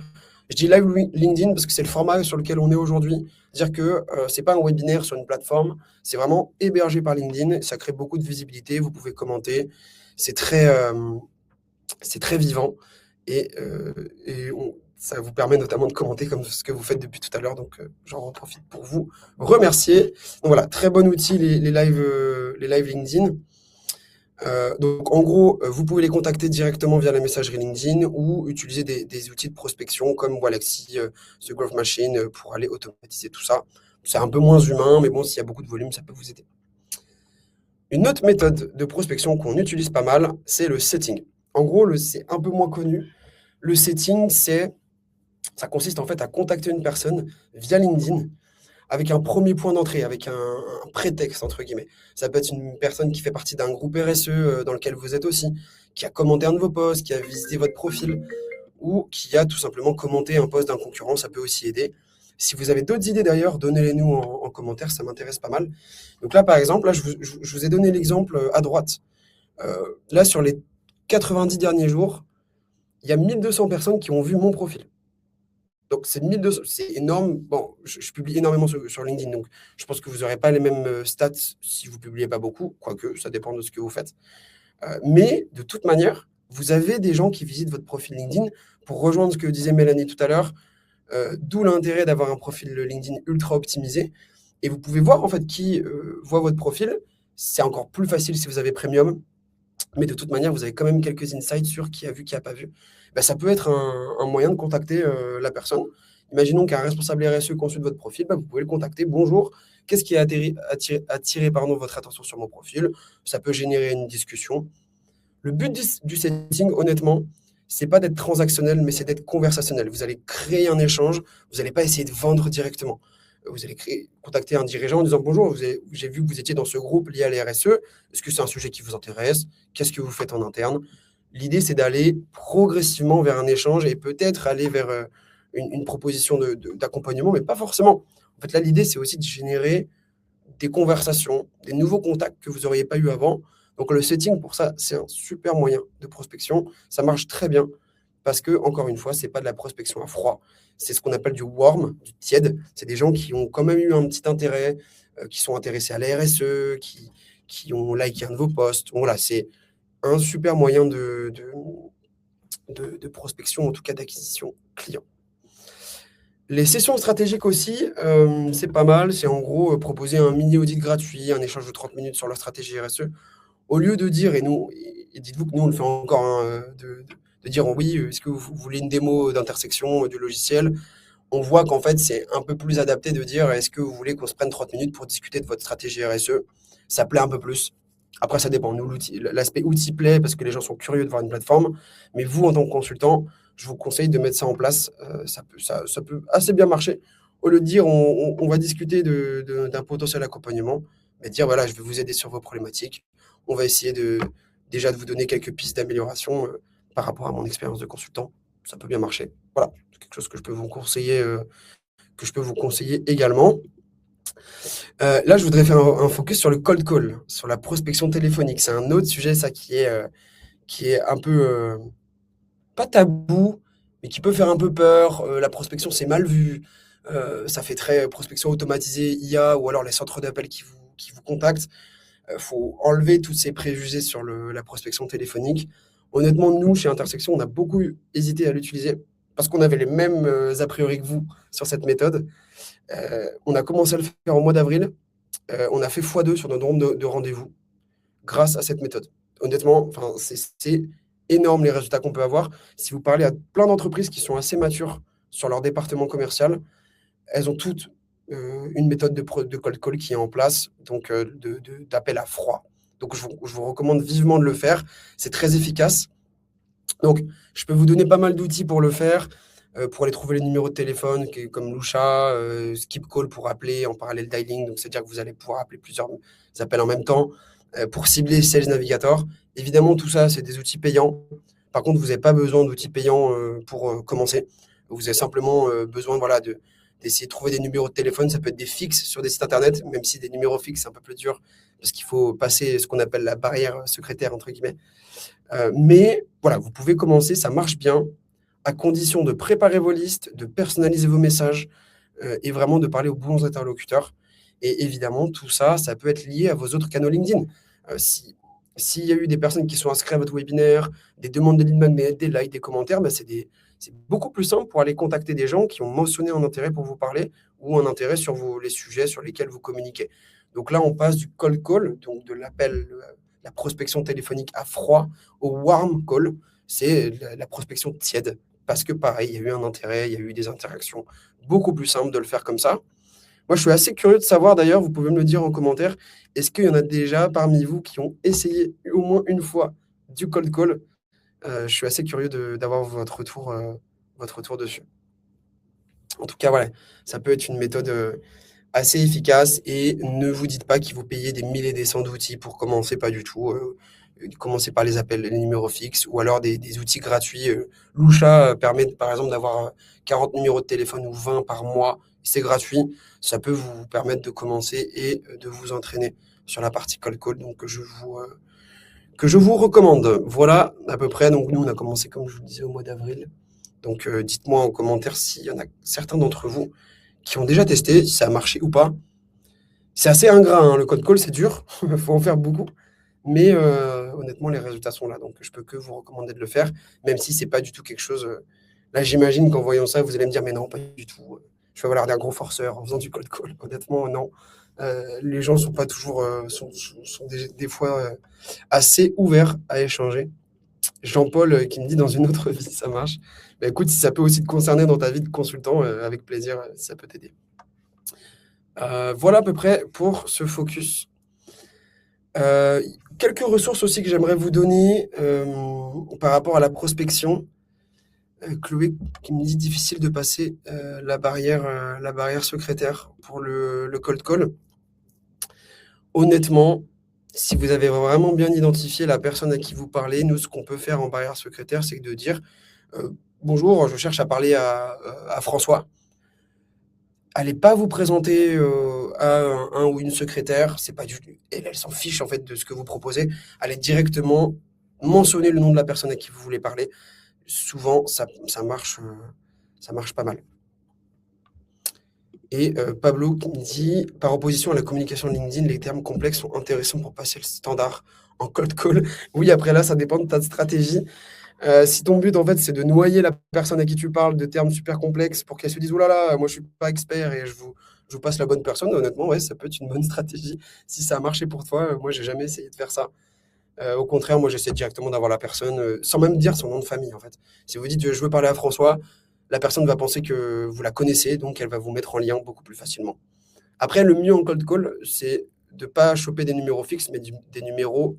Je dis live LinkedIn parce que c'est le format sur lequel on est aujourd'hui. C'est-à-dire que ce n'est pas un webinaire sur une plateforme, c'est vraiment hébergé par LinkedIn. Ça crée beaucoup de visibilité, vous pouvez commenter. C'est très vivant et ça vous permet notamment de commenter comme ce que vous faites depuis tout à l'heure. Donc, j'en profite pour vous remercier. Donc voilà, très bon outil les live LinkedIn. Donc en gros, vous pouvez les contacter directement via la messagerie LinkedIn ou utiliser des outils de prospection comme Walaxy, The Growth Machine pour aller automatiser tout ça. C'est un peu moins humain, mais bon, s'il y a beaucoup de volume, ça peut vous aider. Une autre méthode de prospection qu'on utilise pas mal, c'est le setting. En gros, c'est un peu moins connu. Le setting, ça consiste en fait à contacter une personne via LinkedIn avec un premier point d'entrée, avec un prétexte, entre guillemets. Ça peut être une personne qui fait partie d'un groupe RSE dans lequel vous êtes aussi, qui a commenté un de vos posts, qui a visité votre profil, ou qui a tout simplement commenté un post d'un concurrent, ça peut aussi aider. Si vous avez d'autres idées d'ailleurs, donnez-les nous en commentaire, ça m'intéresse pas mal. Donc là, par exemple, là, je vous ai donné l'exemple à droite. Là, sur les 90 derniers jours, il y a 1200 personnes qui ont vu mon profil. Donc, c'est 1200, c'est énorme. Bon, je publie énormément sur LinkedIn, donc je pense que vous n'aurez pas les mêmes stats si vous ne publiez pas beaucoup, quoique ça dépend de ce que vous faites. Mais de toute manière, vous avez des gens qui visitent votre profil LinkedIn pour rejoindre ce que disait Mélanie tout à l'heure, d'où l'intérêt d'avoir un profil LinkedIn ultra optimisé. Et vous pouvez voir en fait qui voit votre profil. C'est encore plus facile si vous avez Premium. Mais de toute manière, vous avez quand même quelques insights sur qui a vu, qui n'a pas vu. Ben, ça peut être un moyen de contacter la personne. Imaginons qu'un responsable RSE consulte votre profil, ben, vous pouvez le contacter. Bonjour, qu'est-ce qui a attiré votre attention sur mon profil? Ça peut générer une discussion. Le but du setting, honnêtement, c'est pas d'être transactionnel, mais c'est d'être conversationnel. Vous allez créer un échange, vous n'allez pas essayer de vendre directement. Vous allez contacter un dirigeant en disant bonjour, j'ai vu que vous étiez dans ce groupe lié à la RSE. Est-ce que c'est un sujet qui vous intéresse? Qu'est-ce que vous faites en interne? L'idée, c'est d'aller progressivement vers un échange et peut-être aller vers une proposition d'accompagnement, mais pas forcément. En fait, là, l'idée, c'est aussi de générer des conversations, des nouveaux contacts que vous n'auriez pas eu avant. Donc, le setting, pour ça, c'est un super moyen de prospection. Ça marche très bien parce que, encore une fois, ce n'est pas de la prospection à froid. C'est ce qu'on appelle du warm, du tiède. C'est des gens qui ont quand même eu un petit intérêt, qui sont intéressés à la RSE, qui ont liké un de vos posts. Voilà, c'est un super moyen de prospection, en tout cas d'acquisition client. Les sessions stratégiques aussi, c'est pas mal. C'est en gros proposer un mini audit gratuit, un échange de 30 minutes sur leur stratégie RSE. Au lieu de dire, et dites-vous que nous, on le fait encore, hein, de dire oui, est-ce que vous voulez une démo d'intersection du logiciel? On voit qu'en fait, c'est un peu plus adapté de dire est-ce que vous voulez qu'on se prenne 30 minutes pour discuter de votre stratégie RSE? Ça plaît un peu plus. Après, ça dépend. Nous, l'aspect outil plaît parce que les gens sont curieux de voir une plateforme. Mais vous, en tant que consultant, je vous conseille de mettre ça en place. Ça peut assez bien marcher. Au lieu de dire on va discuter d'un potentiel accompagnement, mais dire voilà, je vais vous aider sur vos problématiques. On va essayer déjà de vous donner quelques pistes d'amélioration par rapport à mon expérience de consultant. Ça peut bien marcher. Voilà, c'est quelque chose que je peux vous conseiller, également. Là, je voudrais faire un focus sur le cold call, sur la prospection téléphonique. C'est un autre sujet, ça, qui est un peu pas tabou, mais qui peut faire un peu peur. La prospection, c'est mal vu. Ça fait très prospection automatisée, IA, ou alors les centres d'appel qui vous contactent. Faut enlever tous ces préjugés sur la prospection téléphonique. Honnêtement, nous, chez Intersection, on a beaucoup hésité à l'utiliser parce qu'on avait les mêmes a priori que vous sur cette méthode. On a commencé à le faire au mois d'avril. On a fait x2 sur notre nombre de rendez-vous grâce à cette méthode. Honnêtement, c'est énorme les résultats qu'on peut avoir. Si vous parlez à plein d'entreprises qui sont assez matures sur leur département commercial, elles ont toutes une méthode de cold call qui est en place, donc d'appel à froid. Donc, je vous recommande vivement de le faire. C'est très efficace. Donc, je peux vous donner pas mal d'outils pour le faire, pour aller trouver les numéros de téléphone, comme Lusha, Skip Call pour appeler en parallèle dialing. Donc, c'est-à-dire que vous allez pouvoir appeler plusieurs appels en même temps, pour cibler Sales Navigator. Évidemment, tout ça, c'est des outils payants. Par contre, vous n'avez pas besoin d'outils payants pour commencer. Vous avez simplement besoin d'essayer de trouver des numéros de téléphone. Ça peut être des fixes sur des sites internet, même si des numéros fixes, c'est un peu plus dur parce qu'il faut passer ce qu'on appelle la barrière secrétaire, entre guillemets. Mais voilà, vous pouvez commencer, ça marche bien, à condition de préparer vos listes, de personnaliser vos messages et vraiment de parler aux bons interlocuteurs. Et évidemment, tout ça, ça peut être lié à vos autres canaux LinkedIn. S'il y a eu des personnes qui sont inscrites à votre webinaire, des demandes de lead magnet, des likes, des commentaires, c'est beaucoup plus simple pour aller contacter des gens qui ont mentionné un intérêt pour vous parler ou un intérêt sur les sujets sur lesquels vous communiquez. Donc là, on passe du cold call, donc de l'appel, la prospection téléphonique à froid, au warm call, c'est la prospection tiède. Parce que pareil, il y a eu un intérêt, il y a eu des interactions. Beaucoup plus simple de le faire comme ça. Moi, je suis assez curieux de savoir, d'ailleurs, vous pouvez me le dire en commentaire, est-ce qu'il y en a déjà parmi vous qui ont essayé au moins une fois du cold call? Je suis assez curieux d'avoir votre retour dessus. En tout cas, voilà, ça peut être une méthode assez efficace et ne vous dites pas qu'il faut payer des milliers et des cents d'outils pour commencer, pas du tout. Commencez par les appels, les numéros fixes ou alors des outils gratuits. Lusha permet, par exemple, d'avoir 40 numéros de téléphone ou 20 par mois. C'est gratuit. Ça peut vous permettre de commencer et de vous entraîner sur la partie cold call. Donc, que je vous recommande. Voilà, à peu près. Donc, nous, on a commencé, comme je vous le disais, au mois d'avril. Donc, dites-moi en commentaire s'il y en a certains d'entre vous qui ont déjà testé, si ça a marché ou pas. C'est assez ingrat, hein, le cold call, c'est dur. Il faut en faire beaucoup. Mais honnêtement, les résultats sont là. Donc, je peux que vous recommander de le faire, même si c'est pas du tout quelque chose. Là, j'imagine qu'en voyant ça, vous allez me dire, mais non, pas du tout. Je vais avoir l'air d'un gros forceur en faisant du cold call. Honnêtement, non. Les gens sont pas toujours, sont des fois assez ouverts à échanger. Jean-Paul qui me dit dans une autre vie, ça marche. Bah, écoute, si ça peut aussi te concerner dans ta vie de consultant, avec plaisir, si ça peut t'aider. Voilà à peu près pour ce focus. Quelques ressources aussi que j'aimerais vous donner par rapport à la prospection. Chloé qui me dit difficile de passer la barrière secrétaire pour le cold call. Honnêtement, si vous avez vraiment bien identifié la personne à qui vous parlez, nous, ce qu'on peut faire en barrière secrétaire, c'est de dire bonjour, je cherche à parler à François. Allez pas vous présenter à un ou une secrétaire, c'est pas du tout. Elle s'en fiche en fait de ce que vous proposez. Allez directement mentionner le nom de la personne à qui vous voulez parler. Souvent, ça marche pas mal. Et Pablo qui me dit, par opposition à la communication LinkedIn, les termes complexes sont intéressants pour passer le standard en cold call. Oui, après là, ça dépend de ta stratégie. Si ton but, en fait, c'est de noyer la personne à qui tu parles de termes super complexes pour qu'elle se dise « Oh là là, moi, je suis pas expert et je vous passe la bonne personne », honnêtement, ouais, ça peut être une bonne stratégie. Si ça a marché pour toi, moi, j'ai jamais essayé de faire ça. Au contraire, moi, j'essaie directement d'avoir la personne, sans même dire son nom de famille, en fait. Si vous dites « Je veux parler à François », la personne va penser que vous la connaissez, donc elle va vous mettre en lien beaucoup plus facilement. Après, le mieux en cold call, c'est de ne pas choper des numéros fixes, mais des numéros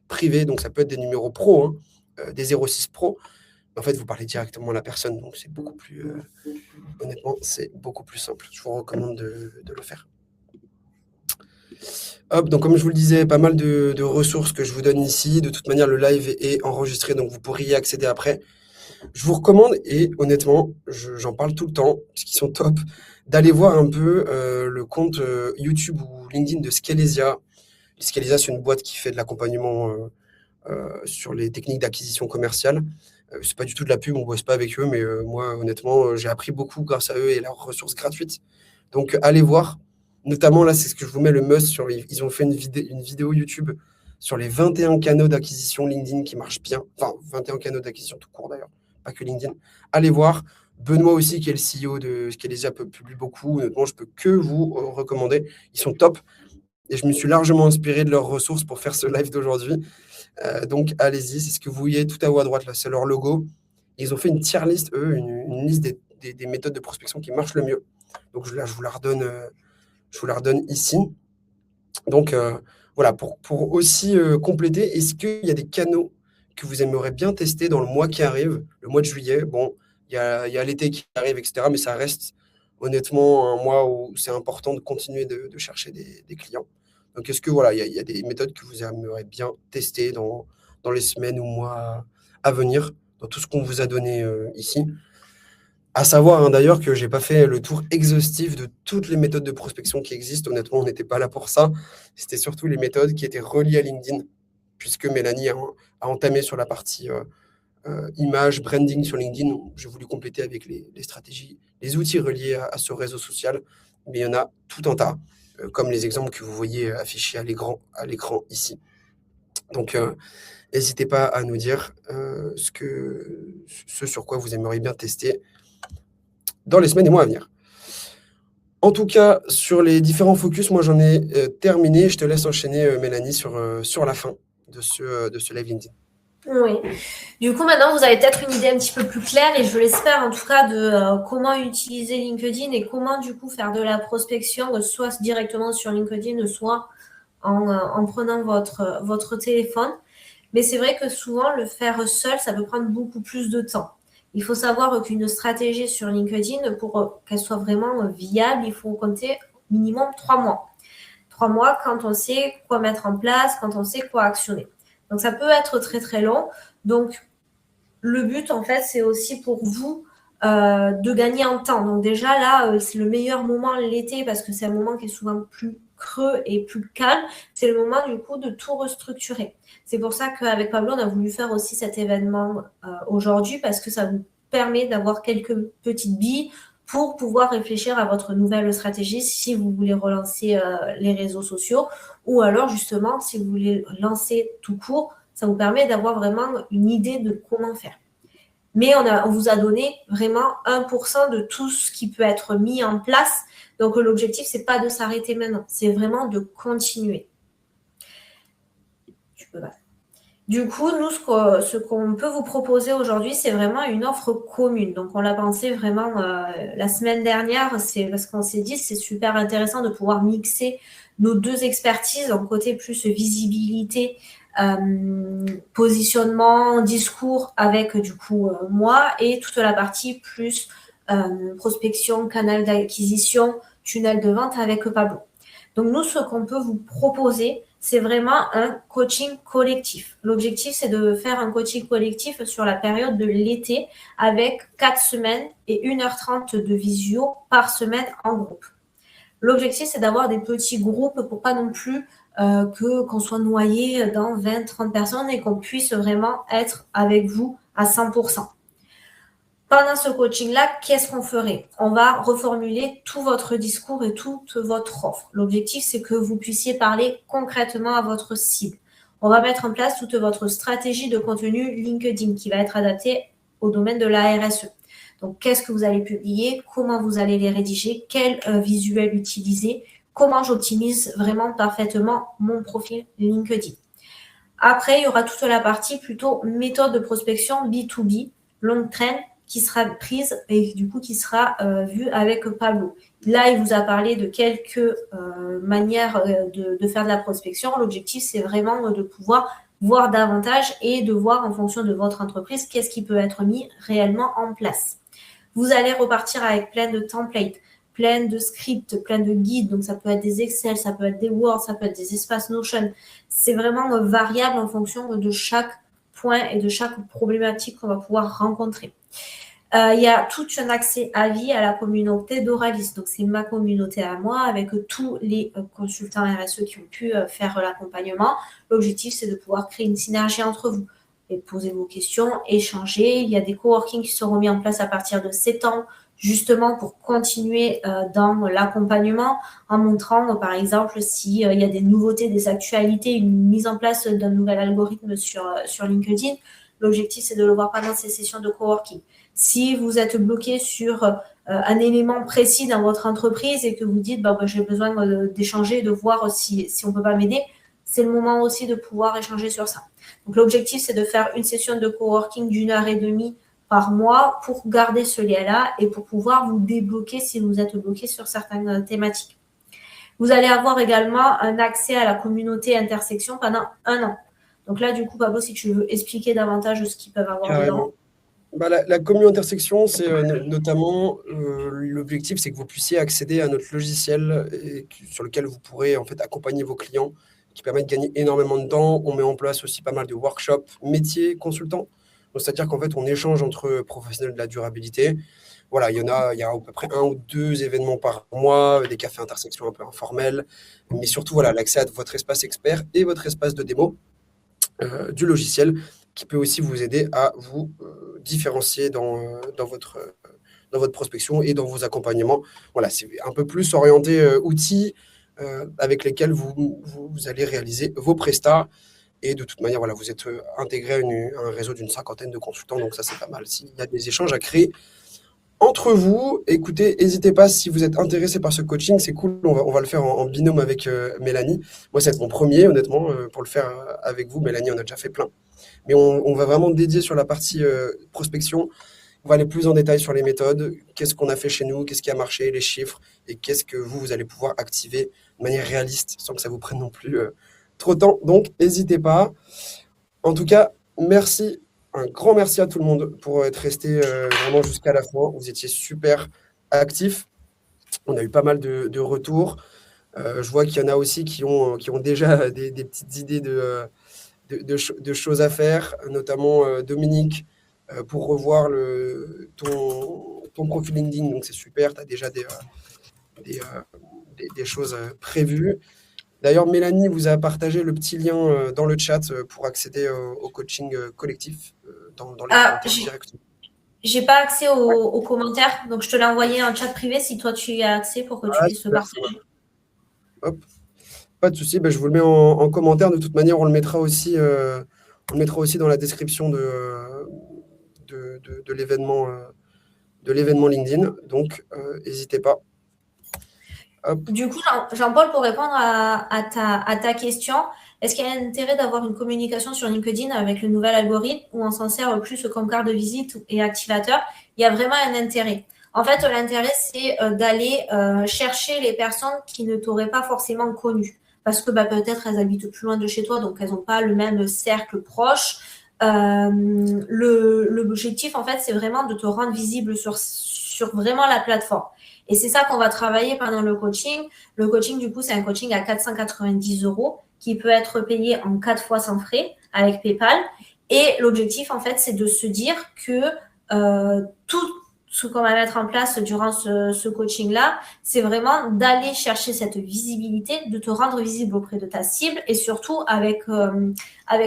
privés. Donc, ça peut être des numéros pro, hein, des 06 pro. En fait, vous parlez directement à la personne, donc c'est beaucoup plus... honnêtement, c'est beaucoup plus simple. Je vous recommande de le faire. Hop, donc comme je vous le disais, pas mal de ressources que je vous donne ici. De toute manière, le live est enregistré, donc vous pourriez y accéder après. Je vous recommande, et honnêtement, j'en parle tout le temps, parce qu'ils sont top, d'aller voir un peu le compte YouTube ou LinkedIn de Scalesia. Scalesia, c'est une boîte qui fait de l'accompagnement sur les techniques d'acquisition commerciale. C'est pas du tout de la pub, on bosse pas avec eux, mais moi, honnêtement, j'ai appris beaucoup grâce à eux et leurs ressources gratuites. Donc, allez voir. Notamment, là, c'est ce que je vous mets le must. Ils ont fait une vidéo YouTube sur les 21 canaux d'acquisition LinkedIn qui marchent bien, enfin 21 canaux d'acquisition tout court d'ailleurs, pas que LinkedIn. Allez voir. Benoît aussi, qui est le CEO de Scalezia, publie beaucoup. Honnêtement, je peux que vous recommander. Ils sont top. Et je me suis largement inspiré de leurs ressources pour faire ce live d'aujourd'hui. Donc, allez-y. C'est ce que vous voyez tout à haut à droite, là. C'est leur logo. Ils ont fait une tier list, eux, une liste des méthodes de prospection qui marchent le mieux. Donc, là, je vous la redonne ici. Donc, voilà, pour aussi compléter, est-ce qu'il y a des canaux que vous aimeriez bien tester dans le mois qui arrive, le mois de juillet? Bon, il y a l'été qui arrive, etc. Mais ça reste honnêtement un mois où c'est important de continuer de chercher des clients. Donc, est-ce que voilà, il y a des méthodes que vous aimeriez bien tester dans les semaines ou mois à venir, dans tout ce qu'on vous a donné ici? À savoir d'ailleurs que j'ai pas fait le tour exhaustif de toutes les méthodes de prospection qui existent. Honnêtement, on n'était pas là pour ça. C'était surtout les méthodes qui étaient reliées à LinkedIn, puisque Mélanie a entamé sur la partie image, branding sur LinkedIn. J'ai voulu compléter avec les stratégies, les outils reliés à ce réseau social. Mais il y en a tout un tas, comme les exemples que vous voyez affichés à l'écran ici. Donc, n'hésitez pas à nous dire ce sur quoi vous aimeriez bien tester dans les semaines et mois à venir. En tout cas, sur les différents focus, moi j'en ai terminé. Je te laisse enchaîner, Mélanie, sur la fin de ce live LinkedIn. Oui. Du coup, maintenant, vous avez peut-être une idée un petit peu plus claire et je l'espère en tout cas de comment utiliser LinkedIn et comment du coup faire de la prospection, soit directement sur LinkedIn, soit en prenant votre téléphone. Mais c'est vrai que souvent, le faire seul, ça peut prendre beaucoup plus de temps. Il faut savoir qu'une stratégie sur LinkedIn, pour qu'elle soit vraiment viable, il faut compter minimum 3 mois. 3 mois quand on sait quoi mettre en place, quand on sait quoi actionner. Donc, ça peut être très, très long. Donc, le but, en fait, c'est aussi pour vous de gagner en temps. Donc, déjà, là, c'est le meilleur moment l'été parce que c'est un moment qui est souvent plus creux et plus calme. C'est le moment, du coup, de tout restructurer. C'est pour ça qu'avec Pablo, on a voulu faire aussi cet événement aujourd'hui parce que ça vous permet d'avoir quelques petites billes pour pouvoir réfléchir à votre nouvelle stratégie si vous voulez relancer les réseaux sociaux ou alors justement si vous voulez lancer tout court, ça vous permet d'avoir vraiment une idée de comment faire. Mais on vous a donné vraiment 1% de tout ce qui peut être mis en place. Donc l'objectif, c'est pas de s'arrêter maintenant, c'est vraiment de continuer. Tu peux pas. Du coup, nous, ce qu'on peut vous proposer aujourd'hui, c'est vraiment une offre commune. Donc, on l'a pensé vraiment la semaine dernière, c'est parce qu'on s'est dit c'est super intéressant de pouvoir mixer nos deux expertises, en côté plus visibilité, positionnement, discours avec du coup moi et toute la partie plus prospection, canal d'acquisition, tunnel de vente avec Pablo. Donc, nous, ce qu'on peut vous proposer, c'est vraiment un coaching collectif. L'objectif, c'est de faire un coaching collectif sur la période de l'été avec 4 semaines et 1h30 de visio par semaine en groupe. L'objectif, c'est d'avoir des petits groupes pour pas non plus qu'on soit noyé dans 20-30 personnes et qu'on puisse vraiment être avec vous à 100%. Pendant ce coaching-là, qu'est-ce qu'on ferait? On va reformuler tout votre discours et toute votre offre. L'objectif, c'est que vous puissiez parler concrètement à votre cible. On va mettre en place toute votre stratégie de contenu LinkedIn qui va être adaptée au domaine de la RSE. Donc, qu'est-ce que vous allez publier? Comment vous allez les rédiger? Quel visuel utiliser? Comment j'optimise vraiment parfaitement mon profil LinkedIn? Après, il y aura toute la partie plutôt méthode de prospection B2B, long train, qui sera prise et du coup qui sera vue avec Pablo. Là, il vous a parlé de quelques manières de faire de la prospection. L'objectif, c'est vraiment de pouvoir voir davantage et de voir en fonction de votre entreprise qu'est-ce qui peut être mis réellement en place. Vous allez repartir avec plein de templates, plein de scripts, plein de guides. Donc, ça peut être des Excel, ça peut être des Word, ça peut être des espaces Notion. C'est vraiment variable en fonction de chaque point et de chaque problématique qu'on va pouvoir rencontrer. Il y a tout un accès à vie à la communauté d'Oralis. Donc, c'est ma communauté à moi avec tous les consultants RSE qui ont pu faire l'accompagnement. L'objectif, c'est de pouvoir créer une synergie entre vous et poser vos questions, échanger. Il y a des coworking qui seront mis en place à partir de septembre justement pour continuer dans l'accompagnement en montrant, par exemple, s'il y a des nouveautés, des actualités, une mise en place d'un nouvel algorithme sur LinkedIn. L'objectif, c'est de le voir pendant ces sessions de coworking. Si vous êtes bloqué sur un élément précis dans votre entreprise et que vous dites j'ai besoin d'échanger, de voir si on ne peut pas m'aider, c'est le moment aussi de pouvoir échanger sur ça. Donc l'objectif, c'est de faire une session de coworking d'1h30 par mois pour garder ce lien-là et pour pouvoir vous débloquer si vous êtes bloqué sur certaines thématiques. Vous allez avoir également un accès à la communauté intersection pendant 1 an. Donc là, du coup, Pablo, si tu veux expliquer davantage ce qu'ils peuvent avoir dedans. La commu intersection, c'est notamment l'objectif, c'est que vous puissiez accéder à notre logiciel sur lequel vous pourrez en fait accompagner vos clients, qui permet de gagner énormément de temps. On met en place aussi pas mal de workshops métiers consultants. C'est-à-dire qu'en fait, on échange entre professionnels de la durabilité. Voilà, il y a à peu près 1 ou 2 événements par mois, des cafés intersections un peu informels, mais surtout voilà, l'accès à votre espace expert et votre espace de démo du logiciel, qui peut aussi vous aider à vous différencier dans votre prospection et dans vos accompagnements. Voilà, c'est un peu plus orienté outils avec lesquels vous allez réaliser vos prestats. Et de toute manière, voilà, vous êtes intégré à un réseau d'une 50aine de consultants, donc ça, c'est pas mal. S'il y a des échanges à créer entre vous, écoutez, n'hésitez pas si vous êtes intéressé par ce coaching, c'est cool, on va le faire en binôme avec Mélanie. Moi, c'est mon premier, honnêtement, pour le faire avec vous. Mélanie, on a déjà fait plein. Mais on va vraiment dédier sur la partie prospection. On va aller plus en détail sur les méthodes, qu'est-ce qu'on a fait chez nous, qu'est-ce qui a marché, les chiffres, et qu'est-ce que vous allez pouvoir activer de manière réaliste, sans que ça vous prenne non plus trop de temps. Donc, n'hésitez pas. En tout cas, merci. Un grand merci à tout le monde pour être resté vraiment jusqu'à la fin. Vous étiez super actifs. On a eu pas mal de retours. Je vois qu'il y en a aussi qui ont déjà des petites idées de choses à faire, notamment Dominique, pour revoir ton profil LinkedIn. Donc, c'est super. Tu as déjà des choses prévues. D'ailleurs, Mélanie vous a partagé le petit lien dans le chat pour accéder au coaching collectif dans les commentaires directement. J'ai pas accès aux commentaires, donc je te l'ai envoyé en chat privé si toi tu y as accès pour que tu puisses le partager. Hop, pas de souci, je vous le mets en commentaire. De toute manière, on le mettra aussi dans la description de l'événement LinkedIn. Donc, n'hésitez pas. Hop. Du coup, Jean-Paul, pour répondre à ta question, est-ce qu'il y a un intérêt d'avoir une communication sur LinkedIn avec le nouvel algorithme où on s'en sert plus comme carte de visite et activateur? Il y a vraiment un intérêt. En fait, l'intérêt, c'est d'aller chercher les personnes qui ne t'auraient pas forcément connues. Parce que peut-être elles habitent plus loin de chez toi, donc elles n'ont pas le même cercle proche. L'objectif, en fait, c'est vraiment de te rendre visible sur vraiment la plateforme. Et c'est ça qu'on va travailler pendant le coaching. Le coaching, du coup, c'est un coaching à 490 € qui peut être payé en 4 fois sans frais avec PayPal. Et l'objectif, en fait, c'est de se dire que tout ce qu'on va mettre en place durant ce coaching-là, c'est vraiment d'aller chercher cette visibilité, de te rendre visible auprès de ta cible. Et surtout, avec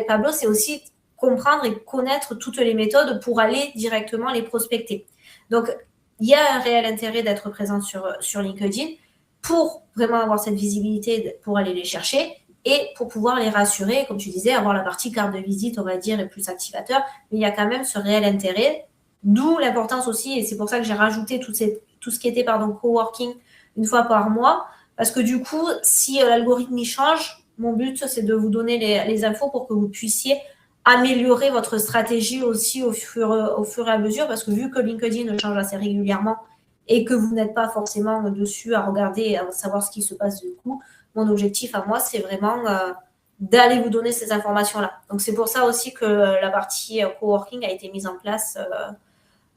Pablo, c'est aussi comprendre et connaître toutes les méthodes pour aller directement les prospecter. Donc, il y a un réel intérêt d'être présent sur LinkedIn pour vraiment avoir cette visibilité, pour aller les chercher et pour pouvoir les rassurer, comme tu disais, avoir la partie carte de visite, on va dire, et plus activateur. Mais il y a quand même ce réel intérêt, d'où l'importance aussi, et c'est pour ça que j'ai rajouté tout ce qui était coworking une fois par mois, parce que du coup, si l'algorithme y change, mon but, c'est de vous donner les infos pour que vous puissiez améliorer votre stratégie aussi au fur et à mesure, parce que vu que LinkedIn change assez régulièrement et que vous n'êtes pas forcément dessus à regarder, à savoir ce qui se passe du coup, mon objectif à moi, c'est vraiment d'aller vous donner ces informations-là. Donc, c'est pour ça aussi que la partie coworking a été mise en place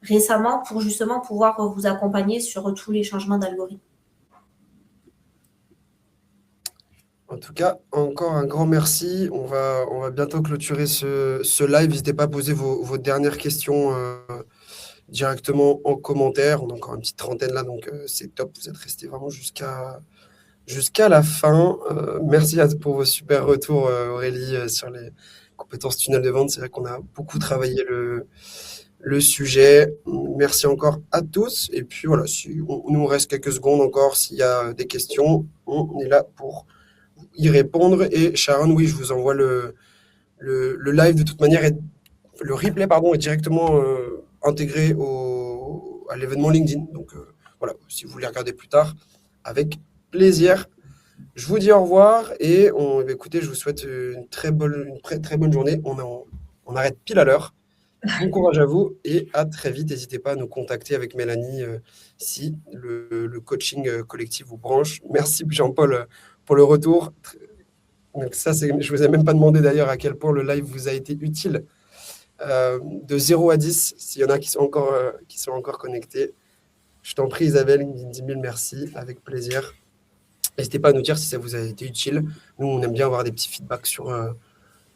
récemment pour justement pouvoir vous accompagner sur tous les changements d'algorithme. En tout cas, encore un grand merci. On va bientôt clôturer ce live. N'hésitez pas à poser vos dernières questions directement en commentaire. On a encore une petite trentaine là, donc c'est top. Vous êtes restés vraiment jusqu'à la fin. Merci pour vos super retours, Aurélie, sur les compétences tunnel de vente. C'est vrai qu'on a beaucoup travaillé le sujet. Merci encore à tous. Et puis voilà, si nous reste quelques secondes encore, s'il y a des questions, on est là pour y répondre. Et Sharon, oui, je vous envoie le live de toute manière, le replay pardon, est directement intégré à l'événement LinkedIn. Donc voilà, si vous voulez regarder plus tard, avec plaisir. Je vous dis au revoir et écoutez, je vous souhaite très bonne journée. On arrête pile à l'heure. Bon courage à vous et à très vite. N'hésitez pas à nous contacter avec Mélanie si le coaching collectif vous branche. Merci Jean-Paul pour le retour. Donc ça, je vous ai même pas demandé d'ailleurs à quel point le live vous a été utile. De 0 à 10, s'il y en a qui sont encore connectés. Je t'en prie Isabelle, 10 000 merci, avec plaisir. N'hésitez pas à nous dire si ça vous a été utile. Nous, on aime bien avoir des petits feedbacks sur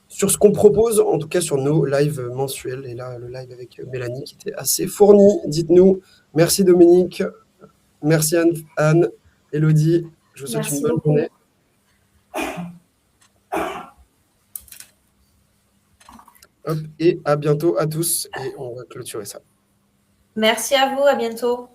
ce qu'on propose, en tout cas sur nos lives mensuels. Et là, le live avec Mélanie qui était assez fourni. Dites-nous. Merci Dominique. Merci Anne. Elodie. Je vous souhaite une bonne journée. Hop, et à bientôt à tous. Et on va clôturer ça. Merci à vous. À bientôt.